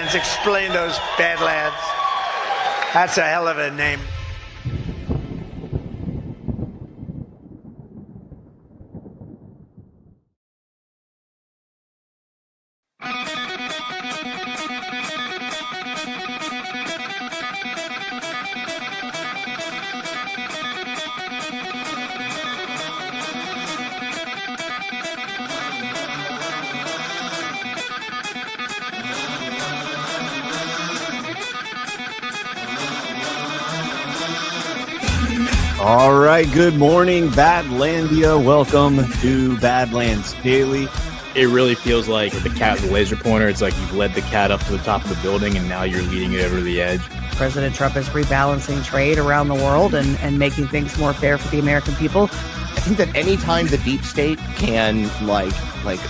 Badlands. Explain those Badlands. That's a hell of a name. All right, good morning, Badlandia. Welcome to Badlands Daily. It really feels like the cat with the laser pointer. It's like you've led the cat up to the top of the building, and now you're leading it over the edge. President Trump is rebalancing trade around the world and making things more fair for the American people. I think that anytime the deep state can like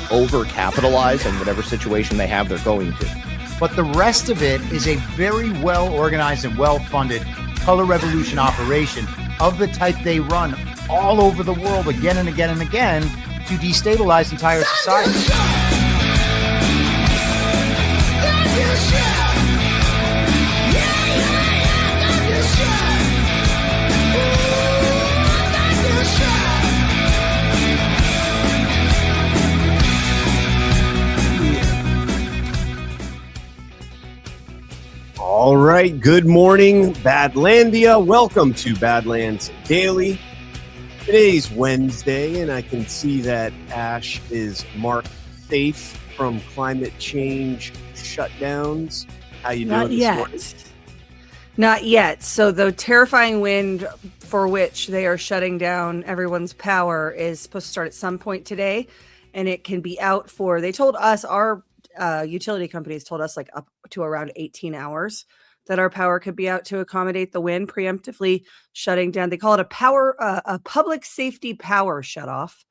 overcapitalize in whatever situation they have, they're going to. But the rest of it is a very well organized and well funded color revolution operation of the type they run all over the world again and again and again to destabilize entire society. All right, good morning, Badlandia. Welcome to Badlands Daily. Today's Wednesday, and I can see that Ashe is marked safe from climate change shutdowns. How you doing this morning? Not yet. So the terrifying wind for which they are shutting down everyone's power is supposed to start at some point today, and it can be out for, they told us, our utility companies told us like up to around 18 hours that our power could be out to accommodate the wind, preemptively shutting down. They call it a public safety power shutoff.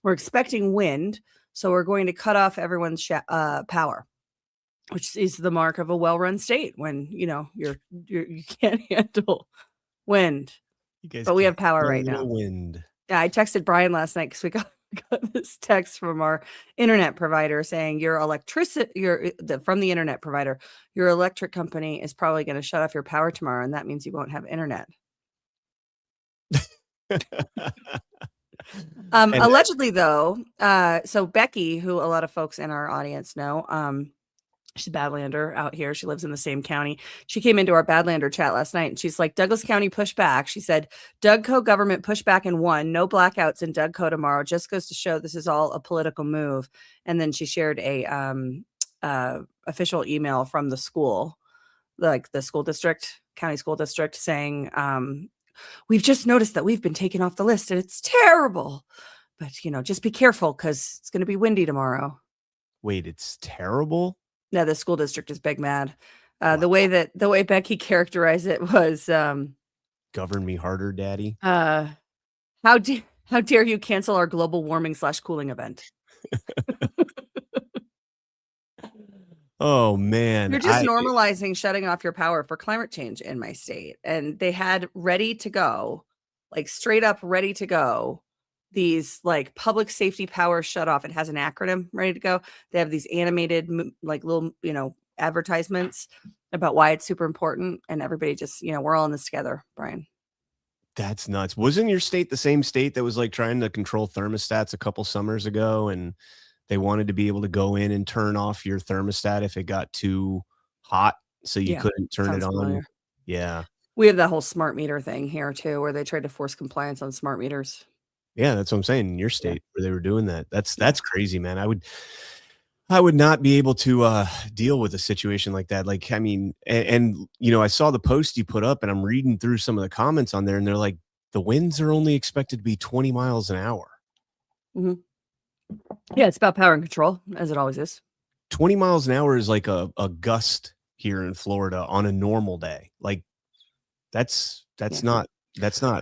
We're expecting wind, so we're going to cut off everyone's power, which is the mark of a well-run state when you can't handle wind. But we have power right now. Wind. Yeah, I texted Brian last night because we got this text from our internet provider saying from the internet provider, your electric company is probably going to shut off your power tomorrow, and that means you won't have internet. Allegedly, though, so Becky, who a lot of folks in our audience know, she's a Badlander out here. She lives in the same county. She came into our Badlander chat last night and she's like, Douglas County pushed back. She said, Dougco government pushed back and won. No blackouts in Dougco tomorrow. Just goes to show this is all a political move. And then she shared a official email from the school, like the school district, county school district, saying, we've just noticed that we've been taken off the list and it's terrible. But, just be careful because it's going to be windy tomorrow. Wait, it's terrible? No, the school district is big mad. The way Becky characterized it was, govern me harder, Daddy. How dare you cancel our global warming / cooling event? Oh man, you're just normalizing shutting off your power for climate change in my state, and they had ready to go, like straight up ready to go. These like public safety power shut off. It has an acronym ready to go. They have these animated like little, advertisements about why it's super important. And everybody just, we're all in this together, Brian. That's nuts. Wasn't your state the same state that was like trying to control thermostats a couple summers ago? And they wanted to be able to go in and turn off your thermostat if it got too hot. So you couldn't turn it on. Familiar. Yeah. We have that whole smart meter thing here too, where they tried to force compliance on smart meters. Yeah, that's what I'm saying. In your state where they were doing that. That's crazy, man. I would not be able to deal with a situation like that. Like, I mean, and I saw the post you put up and I'm reading through some of the comments on there and they're like, the winds are only expected to be 20 miles an hour. Mm-hmm. Yeah, it's about power and control, as it always is. 20 miles an hour is like a gust here in Florida on a normal day. Like that's not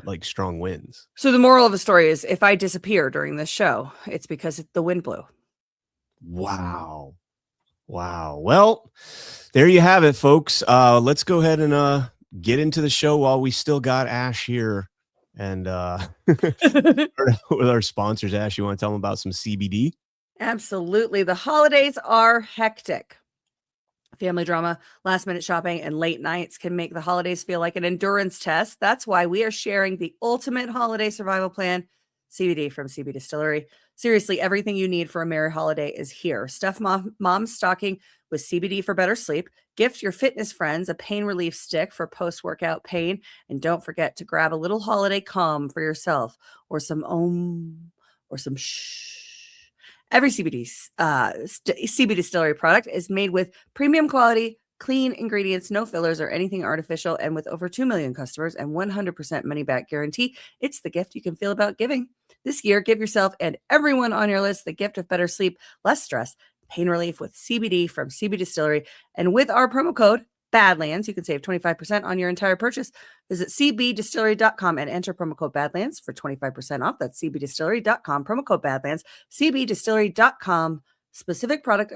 like strong winds. So the moral of the story is if I disappear during this show, it's because the wind blew. Wow. Well, there you have it, folks. Let's go ahead and get into the show while we still got Ashe here. And with our sponsors. Ashe, you want to tell them about some CBD? Absolutely. The holidays are hectic. Family drama, last minute shopping, and late nights can make the holidays feel like an endurance test. That's why we are sharing the ultimate holiday survival plan, CBD from CB Distillery. Seriously, everything you need for a merry holiday is here. Stuff mom's stocking with CBD for better sleep. Gift your fitness friends a pain relief stick for post-workout pain. And don't forget to grab a little holiday calm for yourself, or some or some shh. Every CB Distillery product is made with premium quality, clean ingredients, no fillers or anything artificial, and with over 2 million customers and 100% money-back guarantee, it's the gift you can feel about giving. This year, give yourself and everyone on your list the gift of better sleep, less stress, pain relief with CBD from CB Distillery. And with our promo code Badlands, you can save 25% on your entire purchase. Visit cbdistillery.com and enter promo code Badlands for 25% off. That's cbdistillery.com, promo code Badlands, cbdistillery.com. Specific product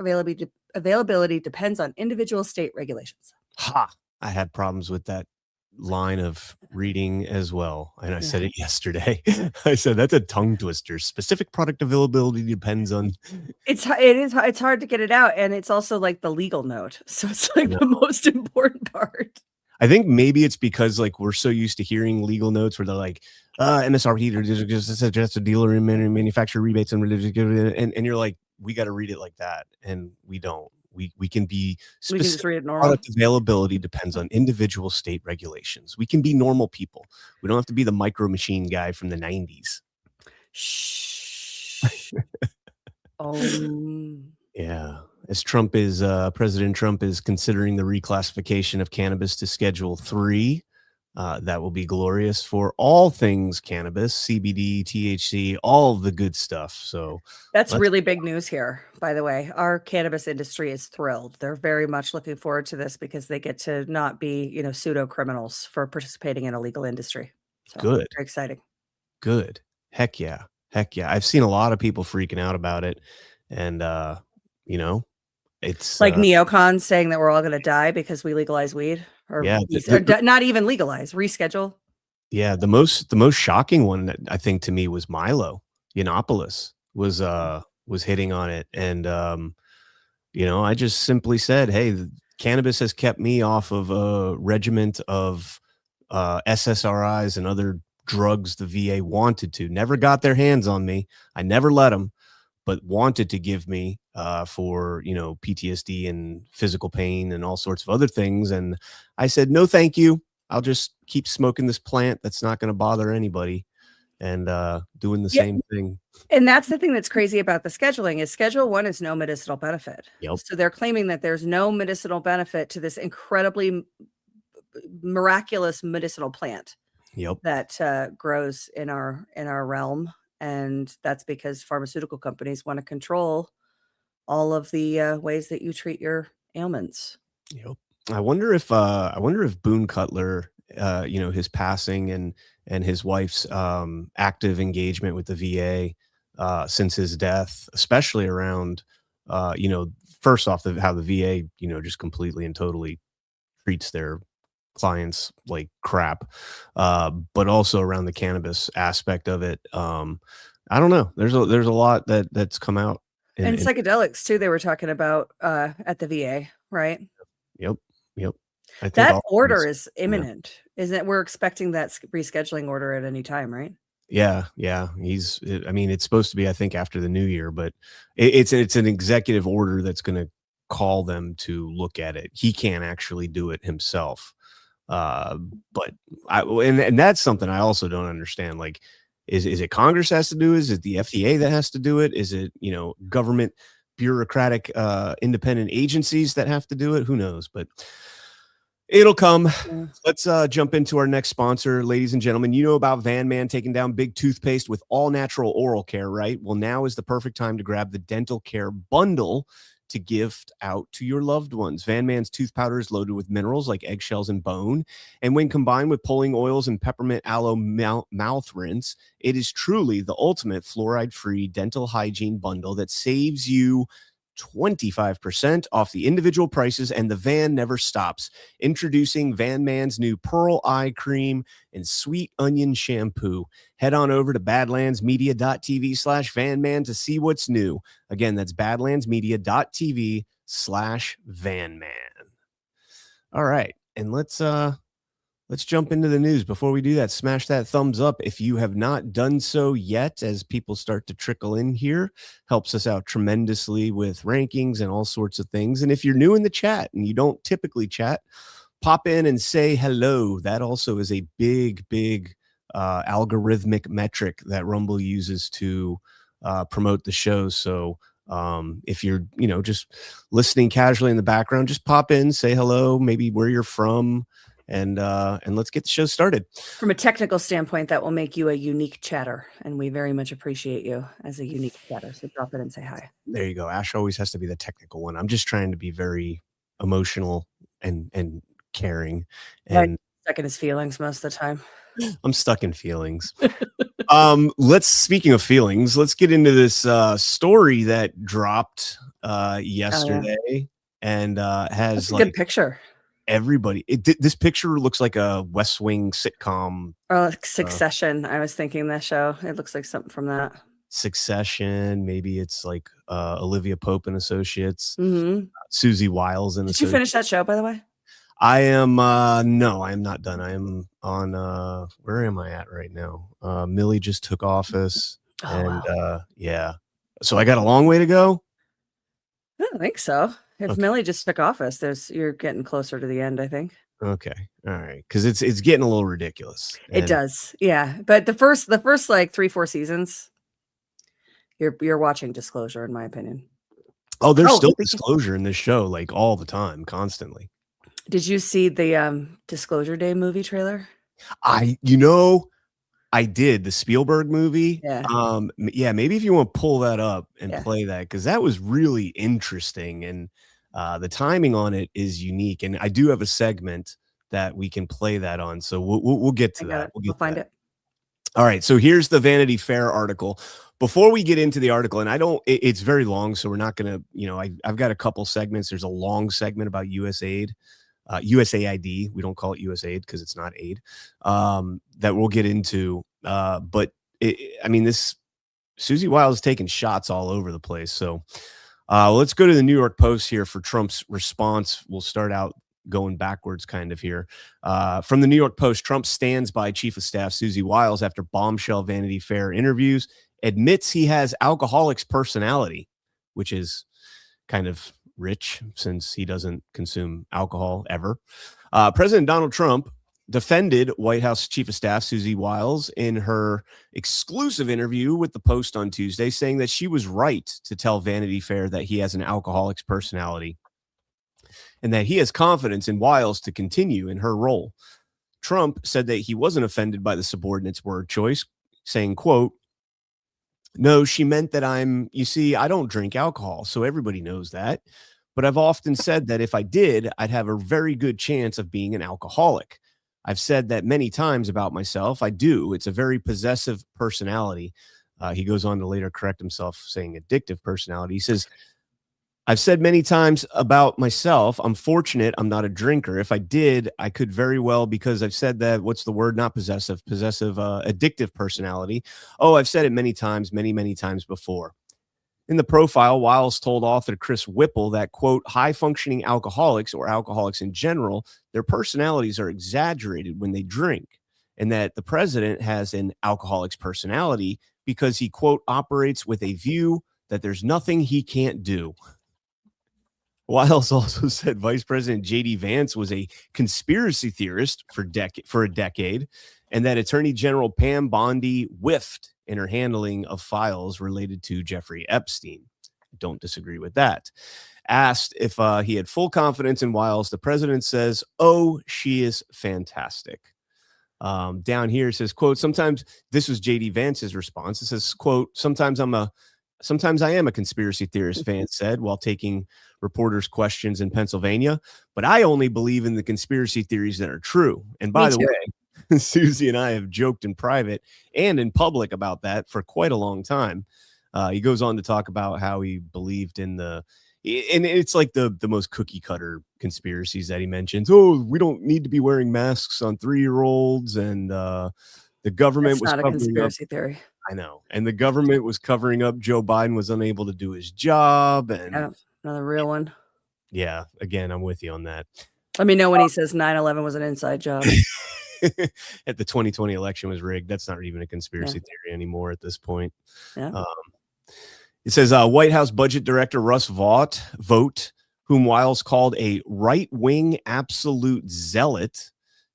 availability depends on individual state regulations. Ha! I had problems with that line of reading as well. And I said it yesterday. I said, that's a tongue twister. Specific product availability depends on. It's hard to get it out. And it's also like the legal note. So it's like the most important part. I think maybe it's because like we're so used to hearing legal notes where they're like, MSRP or just suggest a dealer and manufacturer rebates and you're like, we got to read it like that. And we don't. We can be specific. We can just read it normal. Product availability depends on individual state regulations. We can be normal people. We don't have to be the micro machine guy from the 90s. Shh. Yeah. As President Trump is considering the reclassification of cannabis to Schedule 3. That will be glorious for all things cannabis, CBD, THC, all the good stuff. So that's really big news here, by the way. Our cannabis industry is thrilled. They're very much looking forward to this because they get to not be, pseudo criminals for participating in a legal industry. So, good. Very exciting. Good. Heck yeah. I've seen a lot of people freaking out about it. And, it's like neocons saying that we're all going to die because we legalize weed. Or not even legalize, reschedule. Yeah, the most shocking one that I think to me was Milo Yiannopoulos was hitting on it, and I just simply said, hey, cannabis has kept me off of a regiment of SSRIs and other drugs the VA wanted to. Never got their hands on me. I never let them, but wanted to give me for, PTSD and physical pain and all sorts of other things. And I said, no, thank you. I'll just keep smoking this plant that's not going to bother anybody and doing the same thing. And that's the thing that's crazy about the scheduling is Schedule 1 is no medicinal benefit. Yep. So they're claiming that there's no medicinal benefit to this incredibly miraculous medicinal plant that grows in our realm. And that's because pharmaceutical companies want to control all of the ways that you treat your ailments. Yep. I wonder if Boone Cutler, his passing and his wife's active engagement with the VA since his death, especially around, first off, how the VA, just completely and totally treats their clients like crap, but also around the cannabis aspect of it. I don't know. There's a lot that's come out. And psychedelics too. They were talking about at the VA, right? Yep. I think that order is imminent, isn't it? We're expecting that rescheduling order at any time, right? Yeah. It's supposed to be, I think, after the new year, but it's an executive order that's going to call them to look at it. He can't actually do it himself. But that's something I also don't understand. Like, is it Congress has to do it? Is it the FDA that has to do it? Is it, government bureaucratic, independent agencies that have to do it? Who knows, but it'll come. Yeah. Let's jump into our next sponsor, ladies and gentlemen. You know about Van Man taking down big toothpaste with all natural oral care, right? Well, now is the perfect time to grab the dental care bundle to gift out to your loved ones. Van Man's tooth powder is loaded with minerals like eggshells and bone. And when combined with pulling oils and peppermint aloe mouth rinse, it is truly the ultimate fluoride-free dental hygiene bundle that saves you 25% off the individual prices, and the van never stops. Introducing Van Man's new Pearl Eye Cream and Sweet Onion Shampoo. Head on over to badlandsmedia.tv/vanman to see what's new. Again, that's badlandsmedia.tv /vanman. All right. And let's jump into the news. Before we do that, smash that thumbs up if you have not done so yet, as people start to trickle in here. Helps us out tremendously with rankings and all sorts of things. And if you're new in the chat and you don't typically chat, pop in and say hello. That also is a big algorithmic metric that Rumble uses to promote the show. So if you're just listening casually in the background, just pop in, say hello, maybe where you're from, and let's get the show started. From a technical standpoint, that will make you a unique chatter, and we very much appreciate you as a unique chatter. So drop in and say hi. There you go. Ash always has to be the technical one. I'm just trying to be very emotional and caring. And stuck in his feelings most of the time. I'm stuck in feelings. Speaking of feelings, let's get into this story that dropped yesterday and has a good picture. Everybody. This picture looks like a West Wing sitcom. Or like Succession. I was thinking that show. It looks like something from that. Succession. Maybe it's like Olivia Pope and Associates. Mm-hmm. Susie Wiles and Did you finish that show, by the way? I am no, I am not done. I am on where am I at right now? Millie just took office. Wow. Yeah. So I got a long way to go. I don't think so. If Millie just took office, you're getting closer to the end, I think. Okay. All right. Because it's getting a little ridiculous. It does. Yeah. But the first like 3-4 seasons, you're watching Disclosure, in my opinion. Oh, there's still disclosure in this show, like all the time, constantly. Did you see the Disclosure Day movie trailer? I did, the Spielberg movie. Yeah. Maybe if you want to pull that up and play that, because that was really interesting, and the timing on it is unique. And I do have a segment that we can play that on, so we'll get to that. We'll find it. All right, so here's the Vanity Fair article. Before we get into the article, and it's very long, so we're not gonna, I've got a couple segments. There's a long segment about USAID. USAID, we don't call it USAID because it's not aid, that we'll get into. But this Susie Wiles is taking shots all over the place. So let's go to the New York Post here for Trump's response. We'll start out going backwards kind of here. From the New York Post, Trump stands by Chief of Staff Susie Wiles after bombshell Vanity Fair interviews, admits he has alcoholic's personality, which is kind of rich since he doesn't consume alcohol ever. President Donald Trump defended White House Chief of Staff Susie Wiles in her exclusive interview with the Post on Tuesday, saying that she was right to tell Vanity Fair that he has an alcoholic's personality and that he has confidence in Wiles to continue in her role. Trump said that he wasn't offended by the subordinate's word choice, saying, quote, "No, she meant that I don't drink alcohol, so everybody knows that. But I've often said that if I did, I'd have a very good chance of being an alcoholic. I've said that many times about myself. I do. It's a very possessive personality." He goes on to later correct himself, saying addictive personality. He says, "I've said many times about myself, I'm fortunate I'm not a drinker. If I did, I could very well, because I've said that," what's the word? Not possessive, addictive personality. "Oh, I've said it many times, many times before." In the profile, Wiles told author Chris Whipple that, quote, "high-functioning alcoholics, or alcoholics in general, their personalities are exaggerated when they drink, and that the president has an alcoholic's personality because he, quote, operates with a view that there's nothing he can't do." Wiles also said Vice President J.D. Vance was a conspiracy theorist for a decade, and that Attorney General Pam Bondi whiffed in her handling of files related to Jeffrey Epstein. Don't disagree with that. Asked if he had full confidence in Wiles, the president says, "Oh, she is fantastic." Down here it says, quote, "Sometimes," this was J.D. Vance's response. It says, quote, Sometimes I am a conspiracy theorist," Vance said while taking reporters' questions in Pennsylvania, "but I only believe in the conspiracy theories that are true." And by the way, Susie and I have joked in private and in public about that for quite a long time. He goes on to talk about how he believed in and it's like the most cookie cutter conspiracies that he mentions. "Oh, we don't need to be wearing masks on 3-year-olds, and the government was not a conspiracy theory." I know. And the government was covering up. Joe Biden was unable to do his job. And another real one. Yeah. Again, I'm with you on that. Let me know when he says 9/11 was an inside job. At the 2020 election was rigged. That's not even a conspiracy theory anymore at this point. Yeah. It says White House Budget Director Russ Vought, whom Wiles called a right-wing absolute zealot,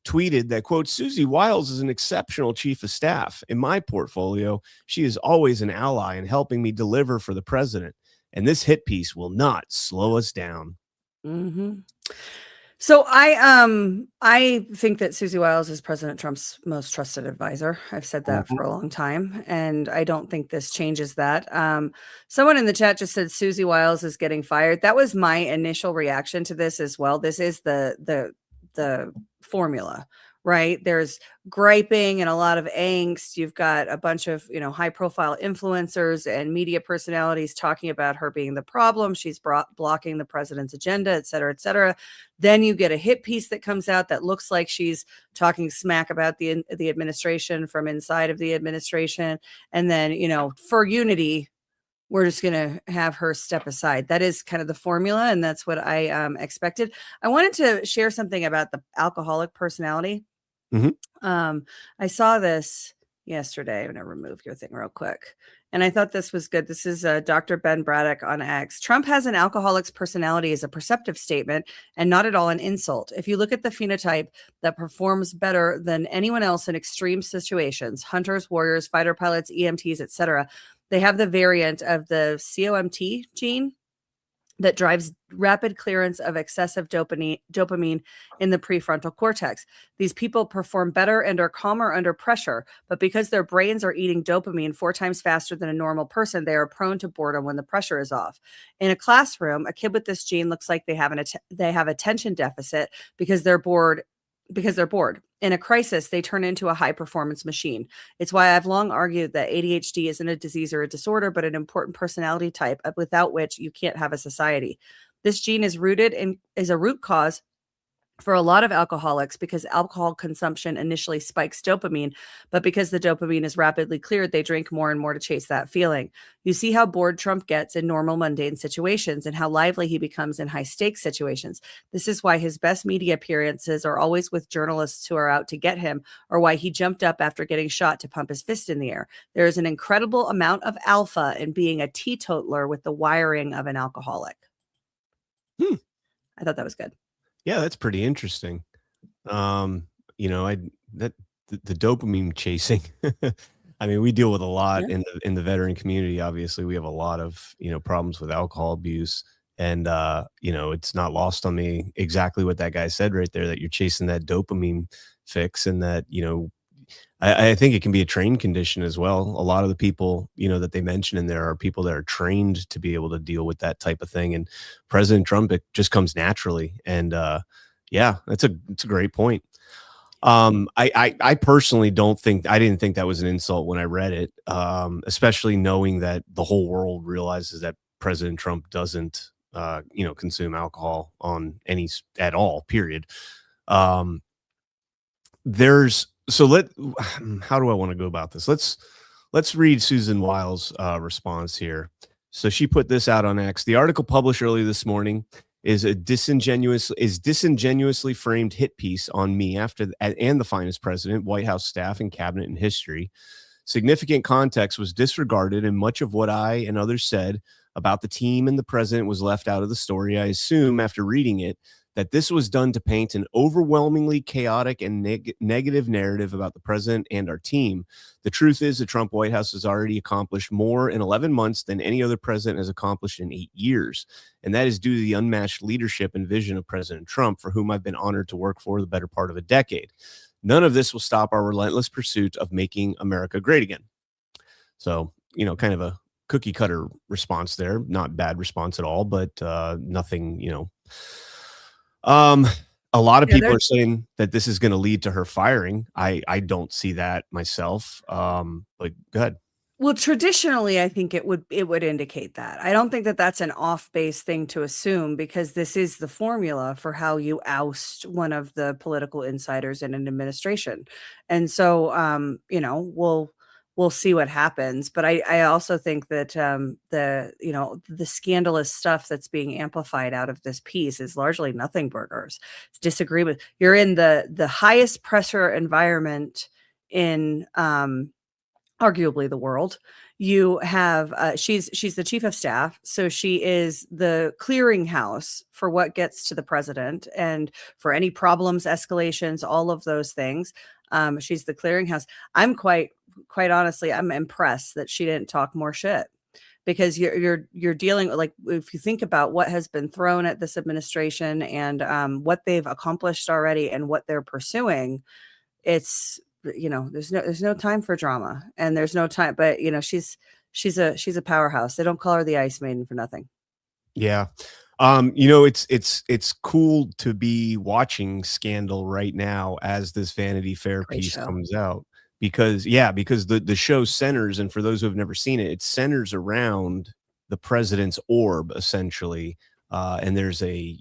tweeted that, quote, Susie Wiles is an exceptional chief of staff. In my portfolio, she is always an ally in helping me deliver for the president. And this hit piece will not slow us down. Mm-hmm. So I think that Susie Wiles is President Trump's most trusted advisor. I've said that for a long time, and I don't think this changes that. Someone in the chat just said Susie Wiles is getting fired. That was my initial reaction to this as well. This is the formula, right? There's griping and a lot of angst. You've got a bunch of, high profile influencers and media personalities talking about her being the problem. She's blocking the president's agenda, et cetera, et cetera. Then you get a hit piece that comes out that looks like she's talking smack about the administration from inside of the administration. And then, for unity, we're just going to have her step aside. That is kind of the formula. And that's what I expected. I wanted to share something about the alcoholic personality. I saw this yesterday. I'm going to remove your thing real quick. And I thought this was good. This is Dr. Ben Braddock on X. Trump has an alcoholic's personality as a perceptive statement and not at all an insult. If you look at the phenotype that performs better than anyone else in extreme situations, hunters, warriors, fighter pilots, EMTs, etc., they have the variant of the COMT gene that drives rapid clearance of excessive dopamine in the prefrontal cortex. These people perform better and are calmer under pressure, but because their brains are eating dopamine 4 times faster than a normal person, they are prone to boredom when the pressure is off. In a classroom, a kid with this gene looks like they have attention deficit because they're bored. In a crisis, they turn into a high-performance machine. It's why I've long argued that ADHD isn't a disease or a disorder, but an important personality type without which you can't have a society. This gene is a root cause for a lot of alcoholics because alcohol consumption initially spikes dopamine, but because the dopamine is rapidly cleared, they drink more and more to chase that feeling. You see how bored Trump gets in normal mundane situations and how lively he becomes in high stakes situations. This is why his best media appearances are always with journalists who are out to get him, or why he jumped up after getting shot to pump his fist in the air. There is an incredible amount of alpha in being a teetotaler with the wiring of an alcoholic. I thought that was good. Yeah, that's pretty interesting. The dopamine chasing. I mean, we deal with a lot in the veteran community. Obviously, we have a lot of problems with alcohol abuse, and it's not lost on me exactly what that guy said right there, that you're chasing that dopamine fix, and that I think it can be a trained condition as well. A lot of the people, that they mention in there are people that are trained to be able to deal with that type of thing. And President Trump, it just comes naturally. And it's a great point. I personally didn't think that was an insult when I read it, especially knowing that the whole world realizes that President Trump doesn't, consume alcohol at all, period. How do I want to go about this? Let's read Susan Wiles' response here. So she put this out on X. The article published early this morning is disingenuously framed hit piece on me and the finest president, White House staff, and cabinet in history. Significant context was disregarded, and much of what I and others said about the team and the president was left out of the story. I assume after reading it that this was done to paint an overwhelmingly chaotic and negative narrative about the president and our team. The truth is the Trump White House has already accomplished more in 11 months than any other president has accomplished in 8 years. And that is due to the unmatched leadership and vision of President Trump, for whom I've been honored to work for the better part of a decade. None of this will stop our relentless pursuit of making America great again. So, kind of a cookie cutter response there. Not bad response at all, but nothing, a lot of people are saying that this is going to lead to her firing. I don't see that myself. But go ahead. Well, traditionally, I think it would indicate that. I don't think that that's an off-base thing to assume, because this is the formula for how you oust one of the political insiders in an administration. And so, we'll see what happens. But I also think that the scandalous stuff that's being amplified out of this piece is largely nothing burgers. It's disagreement. You're in the highest pressure environment in arguably the world. You have she's the chief of staff, so she is the clearinghouse for what gets to the president and for any problems, escalations, all of those things. She's the clearinghouse. I'm quite honestly, I'm impressed that she didn't talk more shit, because you're dealing with, like, if you think about what has been thrown at this administration and what they've accomplished already and what they're pursuing, it's, there's no time for drama, and there's no time. But she's a powerhouse. They don't call her the Ice Maiden for nothing. Yeah. It's cool to be watching Scandal right now as this Vanity Fair Great piece show. comes out, because the show centers, and for those who have never seen it, it centers around the president's orb, essentially. And there's a,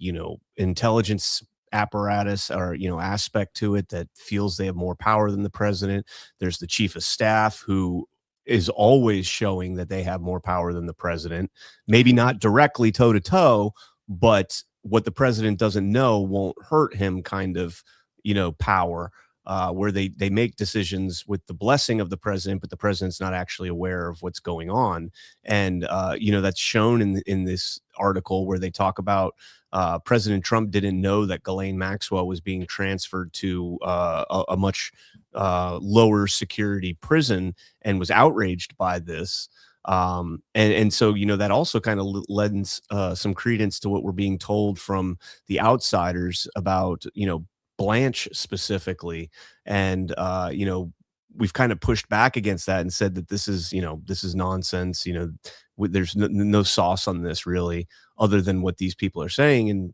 intelligence apparatus or, aspect to it that feels they have more power than the president. There's the chief of staff, who is always showing that they have more power than the president, maybe not directly toe to toe, but what the president doesn't know won't hurt him kind of, power, where they make decisions with the blessing of the president, but the president's not actually aware of what's going on. And, that's shown in this article where they talk about President Trump didn't know that Ghislaine Maxwell was being transferred to a much lower security prison, and was outraged by this. And so, that also kind of lends some credence to what we're being told from the outsiders about, Blanche specifically. And, we've kind of pushed back against that and said that this is nonsense. There's no sauce on this, really, other than what these people are saying. And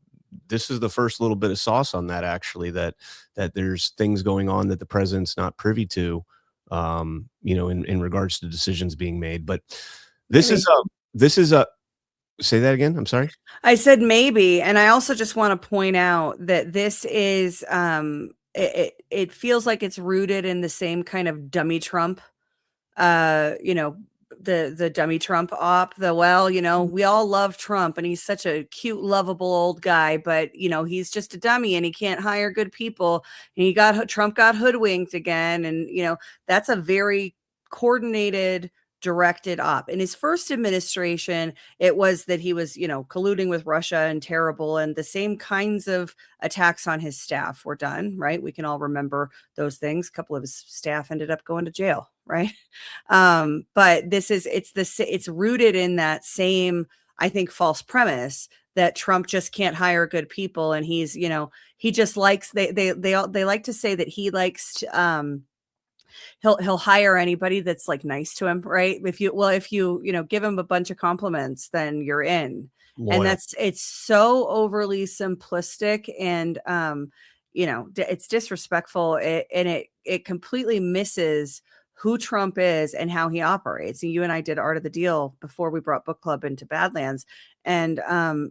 this is the first little bit of sauce on that, actually, that there's things going on that the president's not privy to, in regards to decisions being made. But this is a say that again. I'm sorry. I said maybe. And I also just want to point out that this is it feels like it's rooted in the same kind of dummy Trump, the dummy Trump op, we all love Trump and he's such a cute, lovable old guy, but he's just a dummy and he can't hire good people. And Trump got hoodwinked again. And, that's a very coordinated, directed op. In his first administration, it was that he was, colluding with Russia and terrible, and the same kinds of attacks on his staff were done, right? We can all remember those things. A couple of his staff ended up going to jail, right? But it's rooted in that same, I think, false premise that Trump just can't hire good people, and he's, he just likes, they like to say that he likes to, he'll hire anybody that's like nice to him, right? If you give him a bunch of compliments, then you're in. Loyal. And it's so overly simplistic, and it's disrespectful, and it completely misses who Trump is and how he operates. And you and I did Art of the Deal before we brought book club into Badlands, and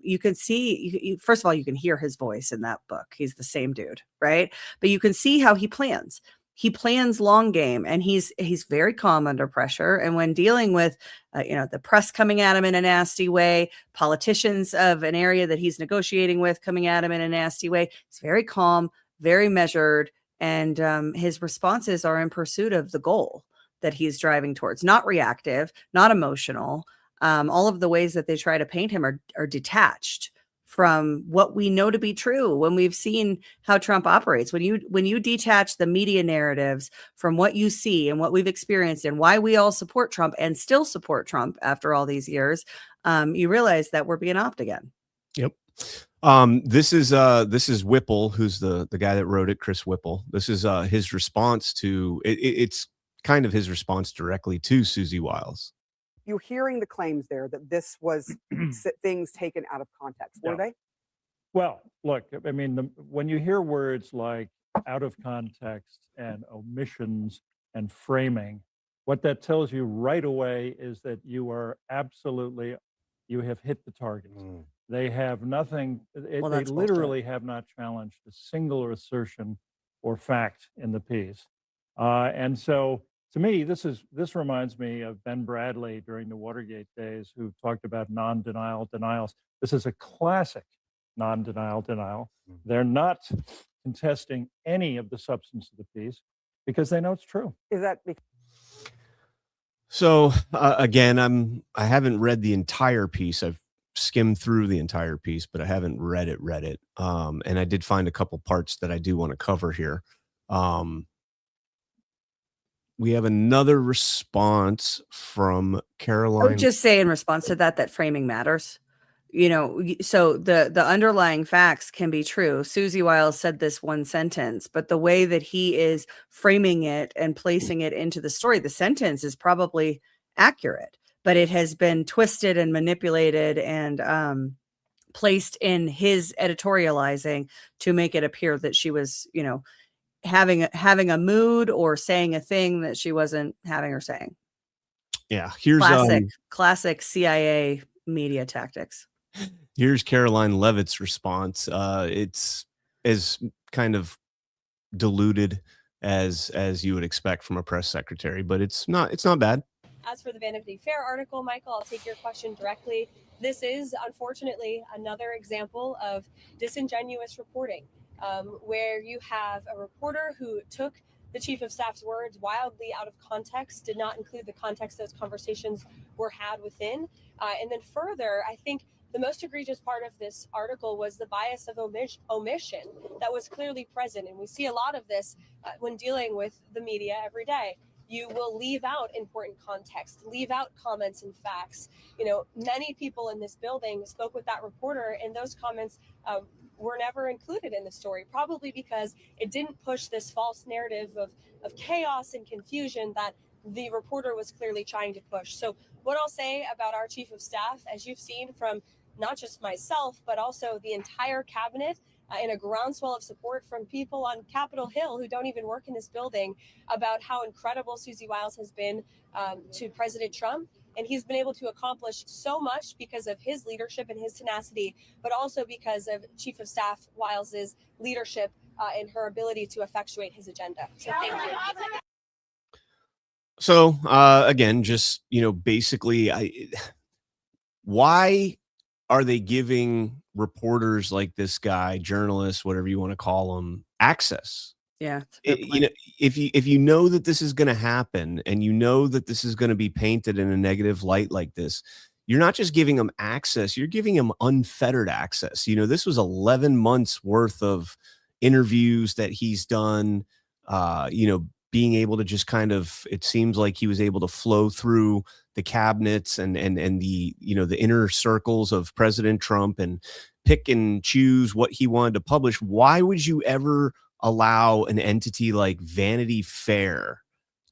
you can see, first of all, you can hear his voice in that book. He's the same dude, right? But you can see how he plans. He plans long game, and he's very calm under pressure. And when dealing with, the press coming at him in a nasty way, politicians of an area that he's negotiating with coming at him in a nasty way, he's very calm, very measured, and his responses are in pursuit of the goal that he's driving towards. Not reactive, not emotional. All of the ways that they try to paint him are detached from what we know to be true when we've seen how Trump operates. When you detach the media narratives from what you see and what we've experienced and why we all support Trump and still support Trump after all these years, you realize that we're being opt again. Yep. This is Whipple, who's the guy that wrote it, Chris Whipple. This is his response to it. It's kind of his response directly to Susie Wiles. You're hearing the claims there that this was things taken out of context. Were they? Well, look, I mean, when you hear words like out of context and omissions and framing, what that tells you right away is that you have hit the target. They have nothing, they literally have not challenged a single assertion or fact in the piece. And so To me, this reminds me of Ben Bradley during the Watergate days, who talked about non-denial denials. This is a classic non-denial denial. They're not contesting any of the substance of the piece because they know it's true. Is that So again, I haven't read the entire piece. I've skimmed through the entire piece, but I haven't read it. And I did find a couple parts that I do want to cover here. We have another response from I Caroline. would just say in response to that framing matters. So the underlying facts can be true. Susie Wiles said this one sentence, but the way that he is framing it and placing it into the story, the sentence is probably accurate, but it has been twisted and manipulated and placed in his editorializing to make it appear that she was, having a mood or saying a thing that she wasn't having or saying. Yeah, here's classic CIA media tactics. Here's Caroline Levitt's response. It's as kind of diluted as you would expect from a press secretary, but it's not bad. As for the Vanity Fair article, Michael, I'll take your question directly. This is unfortunately another example of disingenuous reporting, where you have a reporter who took the chief of staff's words wildly out of context, did not include the context those conversations were had within. And then further, I think the most egregious part of this article was the bias of omission that was clearly present. And we see a lot of this when dealing with the media every day. You will leave out important context, leave out comments and facts. Many people in this building spoke with that reporter, and those comments were never included in the story, probably because it didn't push this false narrative of chaos and confusion that the reporter was clearly trying to push. So what I'll say about our chief of staff, as you've seen from not just myself, but also the entire cabinet, in a groundswell of support from people on Capitol Hill who don't even work in this building, about how incredible Susie Wiles has been to President Trump. And he's been able to accomplish so much because of his leadership and his tenacity, but also because of Chief of Staff Wiles's leadership and her ability to effectuate his agenda. So thank you. So again, just, basically, why are they giving reporters like this guy, journalists, whatever you want to call them, access? Yeah. If you know that this is going to happen and you know that this is going to be painted in a negative light like this, you're not just giving them access, you're giving them unfettered access. This was 11 months worth of interviews that he's done, being able to just kind of, it seems like he was able to flow through the cabinets and the, the inner circles of President Trump and pick and choose what he wanted to publish. Why would you ever allow an entity like Vanity Fair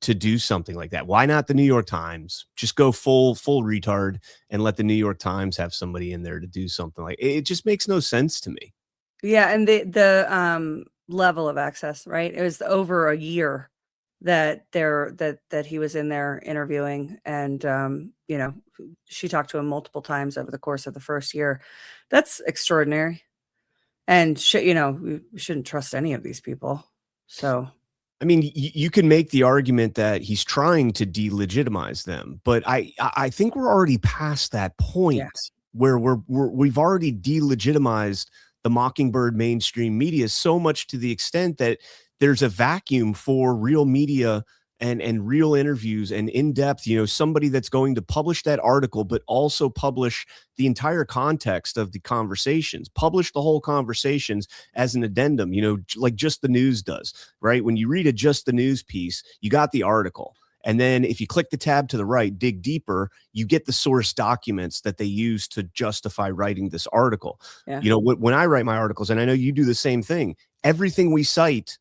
to do something like that? Why not the New York Times? Just go full retard and let the New York Times have somebody in there to do something like it. It just makes no sense to me. Yeah, and the level of access, right? It was over a year that he was in there interviewing, and she talked to him multiple times over the course of the first year. That's extraordinary. And we shouldn't trust any of these people. So I mean, you can make the argument that he's trying to delegitimize them, but I think we're already past that point where we've already delegitimized the Mockingbird mainstream media so much to the extent that there's a vacuum for real media and real interviews and in-depth, somebody that's going to publish that article, but also publish the entire context of the conversations, publish the whole conversations as an addendum, like Just the News does, right? When you read a Just the News piece, you got the article. And then if you click the tab to the right, dig deeper, you get the source documents that they use to justify writing this article. Yeah. When I write my articles, and I know you do the same thing, everything we cite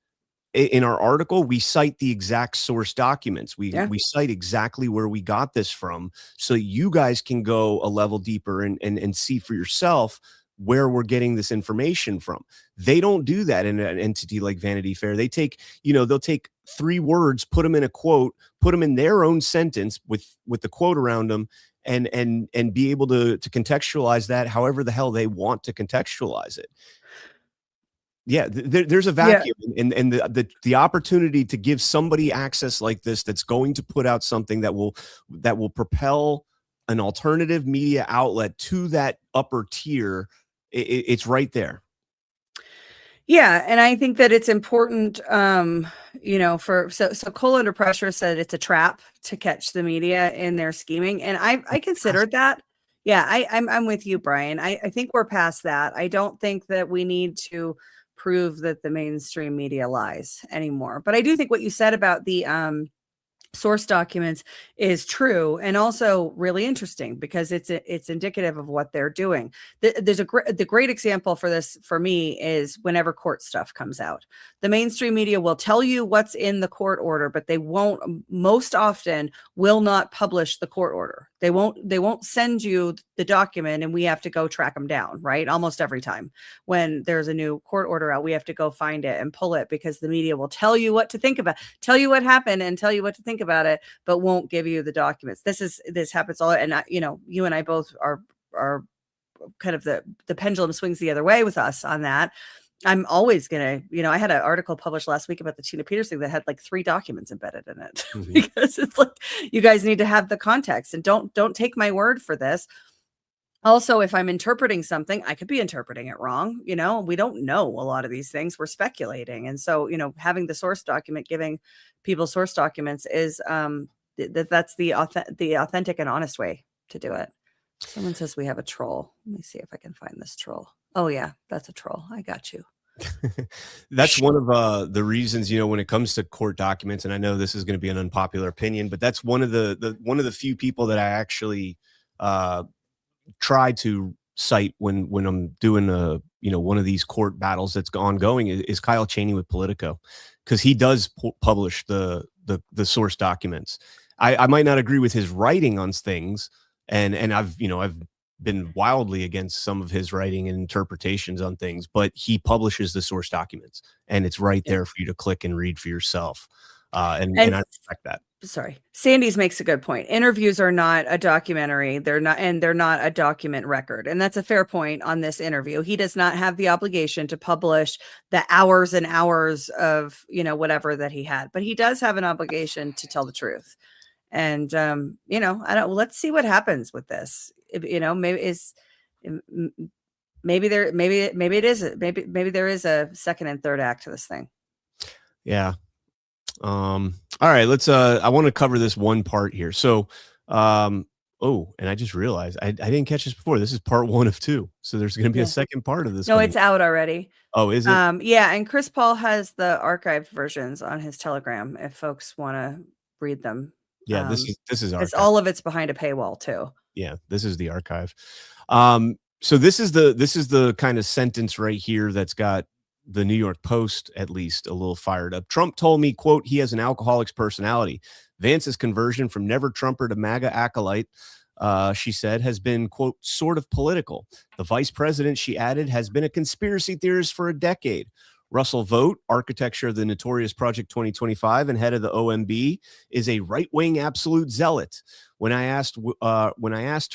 in our article, we cite the exact source documents. We cite exactly where we got this from, so you guys can go a level deeper and see for yourself where we're getting this information from. They don't do that in an entity like Vanity Fair. They take, they'll take 3 words, put them in a quote, put them in their own sentence with the quote around them, and be able to contextualize that however the hell they want to contextualize it. Yeah, there's a vacuum, and the opportunity to give somebody access like this that's going to put out something that will propel an alternative media outlet to that upper tier. It's right there. Yeah, and I think that it's important, so Cole Under Pressure said it's a trap to catch the media in their scheming, and I considered that. Yeah, I'm with you, Brian. I think we're past that. I don't think that we need to prove that the mainstream media lies anymore. But I do think what you said about the source documents is true and also really interesting because it's indicative of what they're doing. There's the great example for this for me is whenever court stuff comes out, the mainstream media will tell you what's in the court order, but they most often will not publish the court order. They won't send you the document and we have to go track them down, right? Almost every time when there's a new court order out, we have to go find it and pull it because the media will tell you what to think about, tell you what happened and tell you what to think about it, but won't give you the documents. This happens all, and you and I both are kind of the pendulum swings the other way with us on that. I'm always gonna, I had an article published last week about the Tina Peters thing that had like 3 documents embedded in it because it's like you guys need to have the context and don't take my word for this. Also, if I'm interpreting something, I could be interpreting it wrong. We don't know a lot of these things. We're speculating. And so, having the source document, giving people source documents is that's the authentic and honest way to do it. Someone says we have a troll. Let me see if I can find this troll. Oh, yeah, that's a troll. I got you. That's one of the reasons, when it comes to court documents, and I know this is going to be an unpopular opinion, but that's one of the few people that I actually try to cite when I'm doing one of these court battles that's ongoing is Kyle Cheney with Politico, because he does publish the source documents. I might not agree with his writing on things, and I've been wildly against some of his writing and interpretations on things, but he publishes the source documents and it's right there for you to click and read for yourself. And I respect that. Sorry. Sandy's makes a good point. Interviews are not a documentary. They're not a document record. And that's a fair point on this interview. He does not have the obligation to publish the hours and hours of, whatever that he had, but he does have an obligation to tell the truth. And, let's see what happens with this. Maybe there is a second and third act to this thing. Yeah. All right, let's I want to cover this one part here. So and I just realized I didn't catch this before. This is part 1 of 2. So there's going to be a second part of this. No, it's out already. Oh, is it? Yeah, and Chris Paul has the archived versions on his Telegram if folks want to read them. Yeah, this is archive. All of it's behind a paywall too. Yeah, this is the archive. So this is the kind of sentence right here that's got the New York Post at least a little fired up. Trump told me, quote, he has an alcoholic's personality. Vance's conversion from never Trumper to MAGA acolyte, she said, has been, quote, sort of political. The vice president, she added, has been a conspiracy theorist for a decade. Russell Vogt, architecture of the notorious Project 2025 and head of the OMB, is a right-wing absolute zealot. When I asked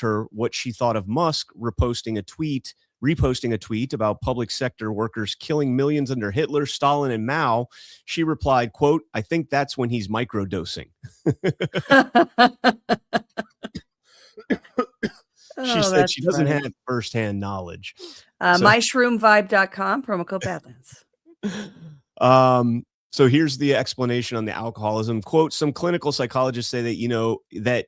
her what she thought of Musk reposting a tweet about public sector workers killing millions under Hitler, Stalin, and Mao, she replied, quote, I think that's when he's microdosing. She said she doesn't have firsthand knowledge. MyShroomVibe.com, promo code Badlands. So here's the explanation on the alcoholism. Quote, some clinical psychologists say that, that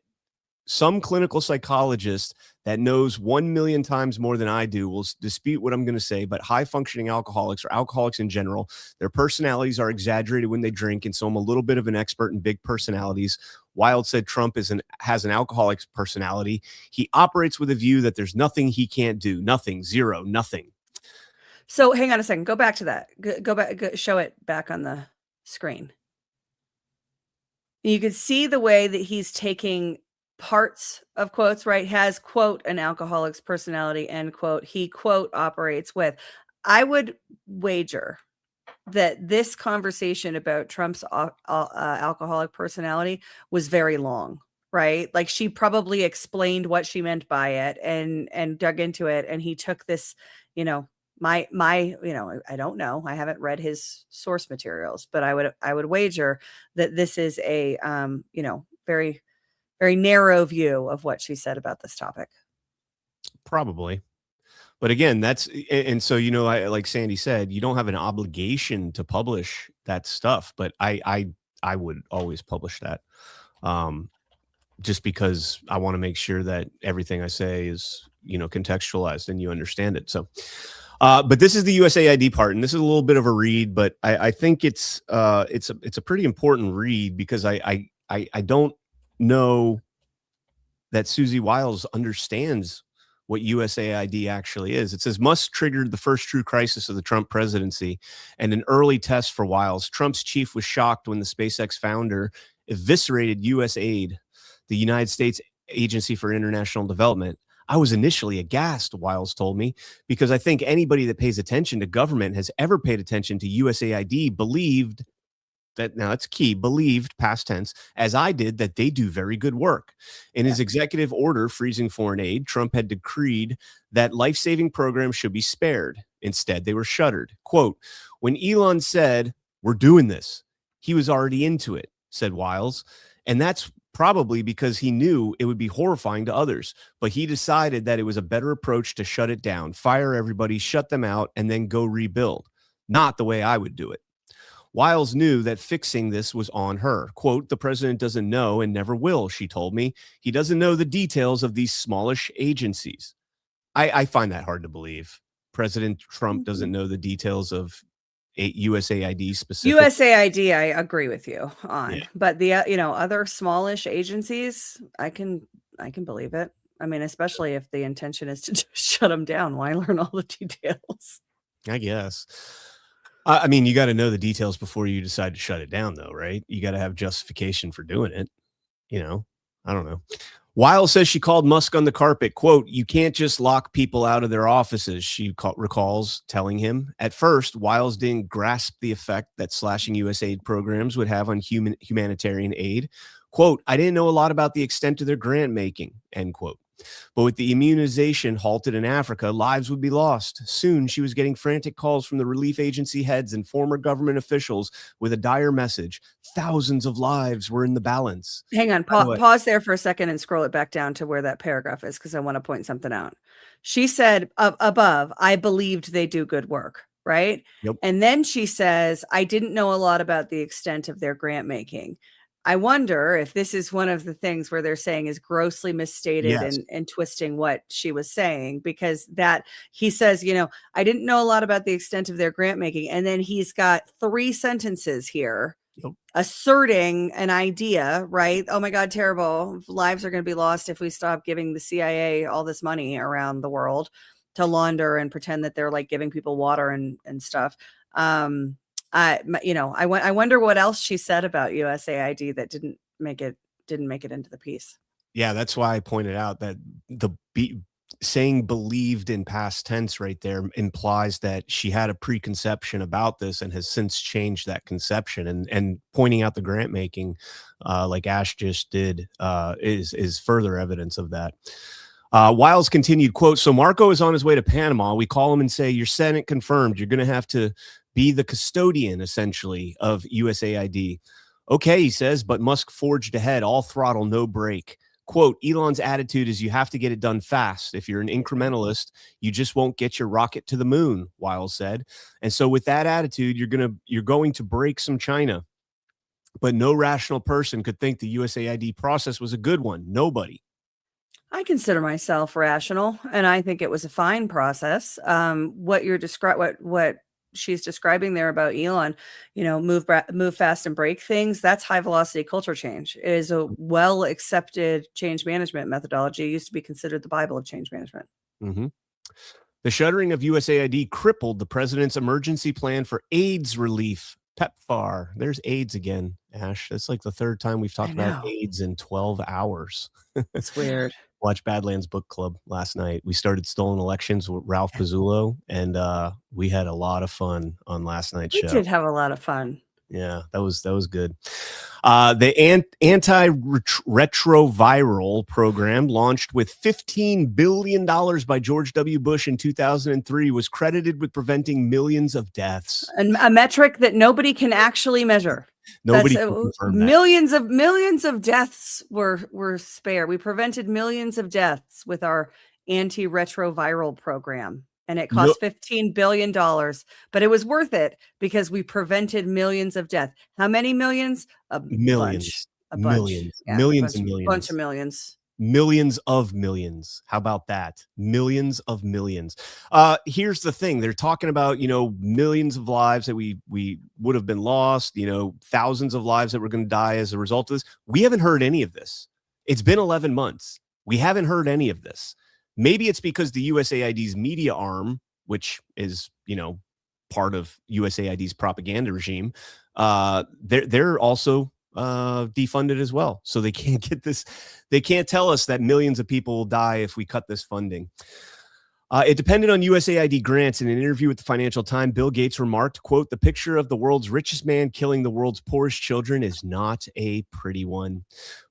some clinical psychologist that knows 1 million times more than I do will dispute what I'm going to say, but high functioning alcoholics or alcoholics in general, their personalities are exaggerated when they drink. And so I'm a little bit of an expert in big personalities. Wild said Trump has an alcoholic's personality. He operates with a view that there's nothing he can't do. Nothing, zero, nothing. So hang on a second. Go back to that. Go back. Show it back on the screen. You can see the way that he's taking parts of quotes, right? Has, quote, an alcoholic's personality, end quote. He, quote, operates with. I would wager that this conversation about Trump's alcoholic personality was very long, right? Like she probably explained what she meant by it and dug into it. And he took this, my, I don't know. I haven't read his source materials, but I would wager that this is a, very, very narrow view of what she said about this topic. Probably. But again, and so, I, like Sandy said, you don't have an obligation to publish that stuff, but I would always publish that. Just because I want to make sure that everything I say is, contextualized and you understand it. So, but this is the USAID part, and this is a little bit of a read, but I think it's a pretty important read, because I don't know that Susie Wiles understands what USAID actually is. It says Musk triggered the first true crisis of the Trump presidency and an early test for Wiles. Trump's chief was shocked when the SpaceX founder eviscerated USAID, the United States Agency for International Development. I was initially aghast, Wiles told me, because I think anybody that pays attention to government has ever paid attention to USAID believed that, now it's key, believed, past tense, as I did, that they do very good work. In his executive order freezing foreign aid, Trump had decreed that life-saving programs should be spared. Instead, they were shuttered. Quote, when Elon said, we're doing this, he was already into it, said Wiles. And that's probably because he knew it would be horrifying to others. But he decided that it was a better approach to shut it down, fire everybody, shut them out, and then go rebuild. Not the way I would do it. Wiles knew that fixing this was on her. Quote, the president doesn't know and never will, she told me. He doesn't know the details of these smallish agencies. I find that hard to believe. President Trump doesn't know the details of USAID specific. USAID, I agree with you on, but the other smallish agencies, I can believe it. I mean, especially if the intention is to shut them down. Why learn all the details? I guess. I mean, you got to know the details before you decide to shut it down, though, right? You got to have justification for doing it. I don't know. Wiles says she called Musk on the carpet. Quote, you can't just lock people out of their offices, she recalls telling him. At first, Wiles didn't grasp the effect that slashing USAID programs would have on humanitarian aid. Quote, I didn't know a lot about the extent of their grant making, end quote. But with the immunization halted in Africa, lives would be lost. Soon, she was getting frantic calls from the relief agency heads and former government officials with a dire message. Thousands of lives were in the balance. Hang on, pause there for a second and scroll it back down to where that paragraph is, because I want to point something out. She said above, I believed they do good work, right? Yep. And then she says, I didn't know a lot about the extent of their grant making. I wonder if this is one of the things where they're saying is grossly misstated and twisting what she was saying, because that he says, I didn't know a lot about the extent of their grant making. And then he's got 3 sentences here asserting an idea, right? Oh my God, terrible. Lives are going to be lost if we stop giving the CIA all this money around the world to launder and pretend that they're like giving people water and stuff. I wonder what else she said about USAID that didn't make it into the piece. Yeah, that's why I pointed out that saying believed in past tense right there implies that she had a preconception about this and has since changed that conception. And pointing out the grant making, like Ashe just did, is further evidence of that. Wiles continued, quote, so Marco is on his way to Panama. We call him and say, your Senate confirmed. You're going to have to be the custodian, essentially, of USAID. Okay, he says, but Musk forged ahead, all throttle, no brake. Quote, Elon's attitude is you have to get it done fast. If you're an incrementalist, you just won't get your rocket to the moon, Wiles said. And so with that attitude, you're going to break some China. But no rational person could think the USAID process was a good one. Nobody. I consider myself rational, and I think it was a fine process. What you're what she's describing there about Elon, move fast and break things. That's high velocity culture change. It is a well accepted change management methodology. It used to be considered the Bible of change management. Mm-hmm. The shuttering of USAID crippled the president's emergency plan for AIDS relief. PEPFAR. There's AIDS again, Ash. That's like the 3rd time we've talked about AIDS in 12 hours. It's weird. Watched Badlands Book Club last night. We started Stolen Elections with Ralph Pizzullo, and we had a lot of fun on last night's show. We did have a lot of fun. Yeah, that was good. The anti-retroviral program, launched with $15 billion by George W. Bush in 2003, was credited with preventing millions of deaths. And a metric that nobody can actually measure. Nobody can confirm that. Millions of deaths were spared. We prevented millions of deaths with our anti-retroviral program. And it cost $15 billion, but it was worth it because we prevented millions of deaths. How many millions? Millions. A bunch. Millions. Yeah, Millions a and millions. Bunch of millions. Millions of millions. How about that? Millions of millions. Here's the thing. They're talking about, millions of lives that we would have been lost, thousands of lives that were going to die as a result of this. We haven't heard any of this. It's been 11 months. We haven't heard any of this. Maybe it's because the USAID's media arm, which is, part of USAID's propaganda regime, they're also defunded as well. So they can't get this. They can't tell us that millions of people will die if we cut this funding. It depended on USAID grants. In an interview with the Financial Times, Bill Gates remarked, quote, "The picture of the world's richest man killing the world's poorest children is not a pretty one."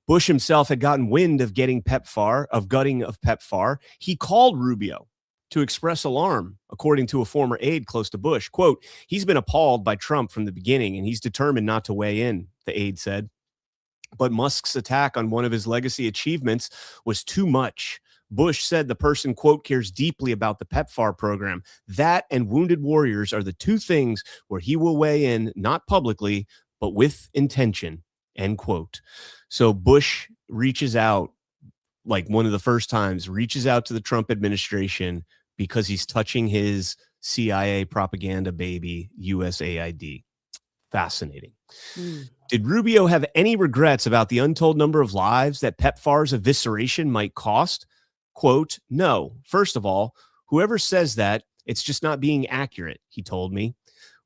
Bush himself had gotten wind of gutting of PEPFAR. He called Rubio to express alarm, according to a former aide close to Bush. Quote, "He's been appalled by Trump from the beginning, and he's determined not to weigh in," the aide said. But Musk's attack on one of his legacy achievements was too much. Bush said the person, quote, "cares deeply about the PEPFAR program. That and wounded warriors are the two things where he will weigh in, not publicly, but with intention," end quote. So Bush reaches out, like one of the first times, reaches out to the Trump administration because he's touching his CIA propaganda baby, USAID. Fascinating. Did Rubio have any regrets about the untold number of lives that PEPFAR's evisceration might cost? Quote, "No. First of all, whoever says that, it's just not being accurate," he told me.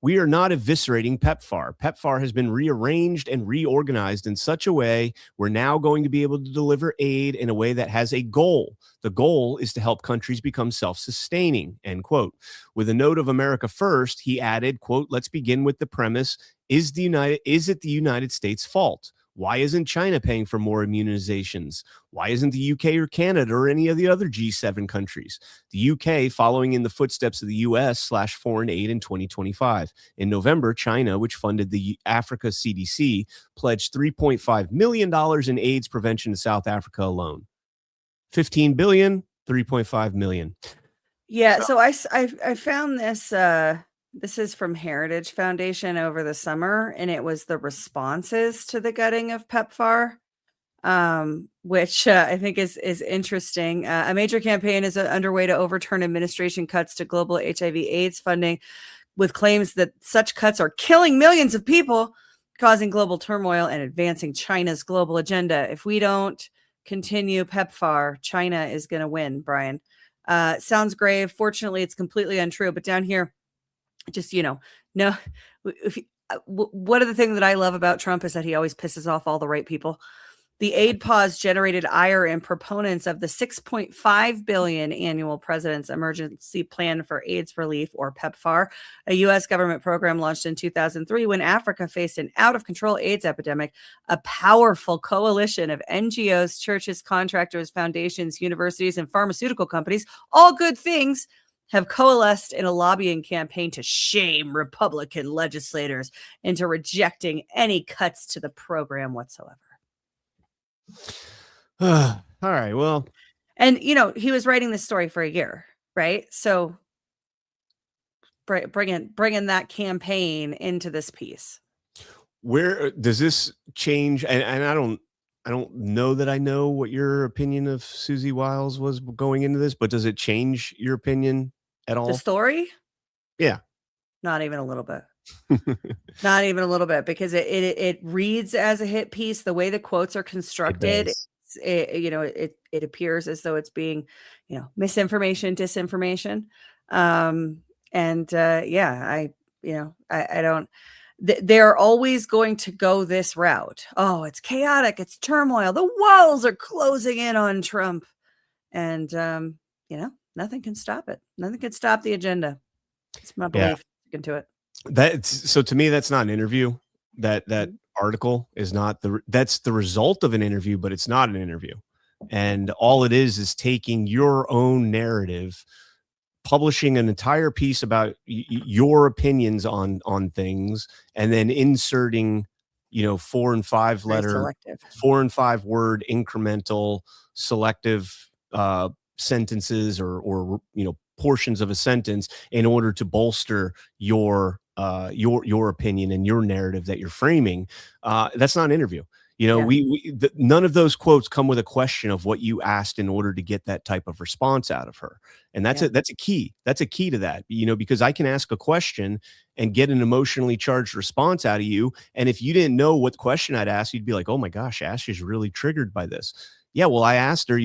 "We are not eviscerating PEPFAR. PEPFAR has been rearranged and reorganized in such a way we're now going to be able to deliver aid in a way that has a goal. The goal is to help countries become self-sustaining," end quote. With a note of America first, he added, quote, "Let's begin with the premise. Is it the United States' fault? Why isn't China paying for more immunizations? Why isn't the UK or Canada or any of the other G7 countries? The UK following in the footsteps of the US / foreign aid in 2025. In November, China, which funded the Africa CDC, pledged $3.5 million in AIDS prevention to South Africa alone. 15 billion, 3.5 million. Yeah. So I found this, this is from Heritage Foundation over the summer, and it was the responses to the gutting of PEPFAR, which I think is interesting. A major campaign is underway to overturn administration cuts to global HIV/AIDS funding, with claims that such cuts are killing millions of people, causing global turmoil, and advancing China's global agenda. If we don't continue PEPFAR, China is going to win, Brian. Sounds grave. Fortunately, it's completely untrue. But down here, just, no. One of the things that I love about Trump is that he always pisses off all the right people. The aid pause generated ire in proponents of the $6.5 billion annual President's Emergency Plan for AIDS Relief, or PEPFAR, a U.S. government program launched in 2003 when Africa faced an out-of-control AIDS epidemic. A powerful coalition of NGOs, churches, contractors, foundations, universities, and pharmaceutical companies, all good things, have coalesced in a lobbying campaign to shame Republican legislators into rejecting any cuts to the program whatsoever. All right. Well, and he was writing this story for a year, right? So bringing that campaign into this piece. Where does this change? And I don't know that I know what your opinion of Susie Wiles was going into this, but does it change your opinion at all? The story? Yeah. Not even a little bit. Not even a little bit, because it reads as a hit piece. The way the quotes are constructed, it appears as though it's being, misinformation, disinformation. I don't. They're always going to go this route. Oh, it's chaotic. It's turmoil. The walls are closing in on Trump, and nothing can stop it. Nothing can stop the agenda. It's my belief. Into it. So to me, that's not an interview. that article is not that's the result of an interview, but it's not an interview. And all it is taking your own narrative, publishing an entire piece about your opinions on things, and then inserting, 4 and 5 letter, 4 and 5 word incremental selective sentences or portions of a sentence in order to bolster your opinion and your narrative that you're framing. That's not an interview. None of those quotes come with a question of what you asked in order to get that type of response out of her. And that's a key. That's a key to that, because I can ask a question and get an emotionally charged response out of you. And if you didn't know what question I'd ask, you'd be like, oh my gosh, Ash is really triggered by this. Yeah. Well, I asked her,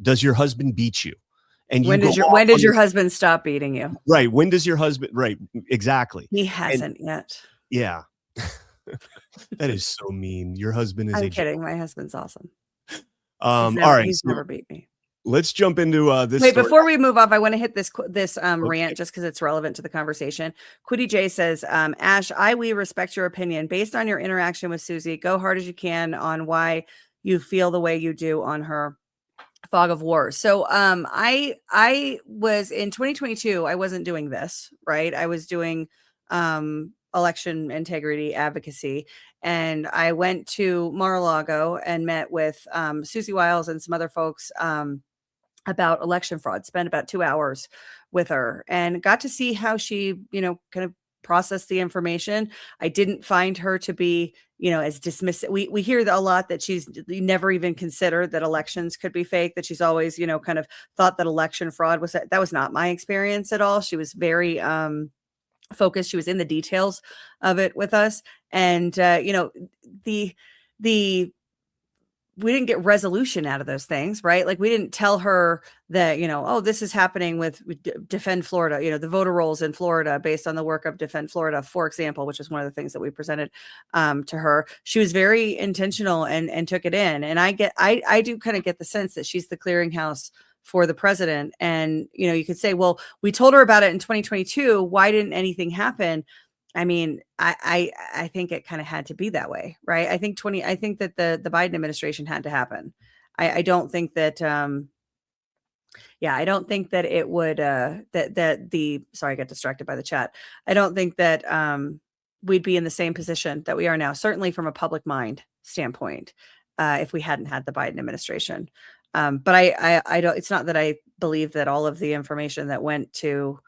does your husband beat you? And when does your husband stop beating you? Right. When does your husband? Right. Exactly. He hasn't yet. Yeah. That is so mean. Your husband is I'm kidding. My husband's awesome. All right. He's never beat me. Let's jump into this. Wait, before we move off, I want to hit this rant just because it's relevant to the conversation. Quiddy J says, Ash, we respect your opinion. Based on your interaction with Susie, go hard as you can on why you feel the way you do on her fog of war. So I was in 2022, I wasn't doing this, right? I was doing election integrity advocacy. And I went to Mar-a-Lago and met with Susie Wiles and some other folks about election fraud, spent about 2 hours with her and got to see how she, kind of processed the information. I didn't find her to be, as dismissive. We hear a lot that she's never even considered that elections could be fake, that she's always, kind of thought that election fraud that was not my experience at all. She was very focused. She was in the details of it with us. And, we didn't get resolution out of those things, right? Like we didn't tell her that, this is happening with Defend Florida, the voter rolls in Florida based on the work of Defend Florida, for example, which is one of the things that we presented to her. She was very intentional and took it in. And I do kind of get the sense that she's the clearinghouse for the president. And, you could say, well, we told her about it in 2022. Why didn't anything happen? I mean, I think it kind of had to be that way, right? I think that the Biden administration had to happen. I don't think that, I don't think that it would, sorry, I got distracted by the chat. I don't think that we'd be in the same position that we are now, certainly from a public mind standpoint, if we hadn't had the Biden administration. But I don't, it's not that I believe that all of the information that went to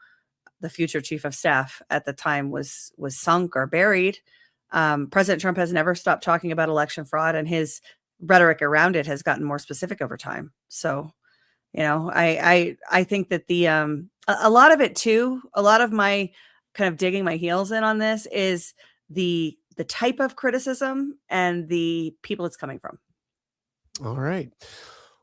the future chief of staff at the time was sunk or buried. President Trump has never stopped talking about election fraud, and his rhetoric around it has gotten more specific over time. So, I think that a lot of it too, a lot of my kind of digging my heels in on this is the type of criticism and the people it's coming from. All right.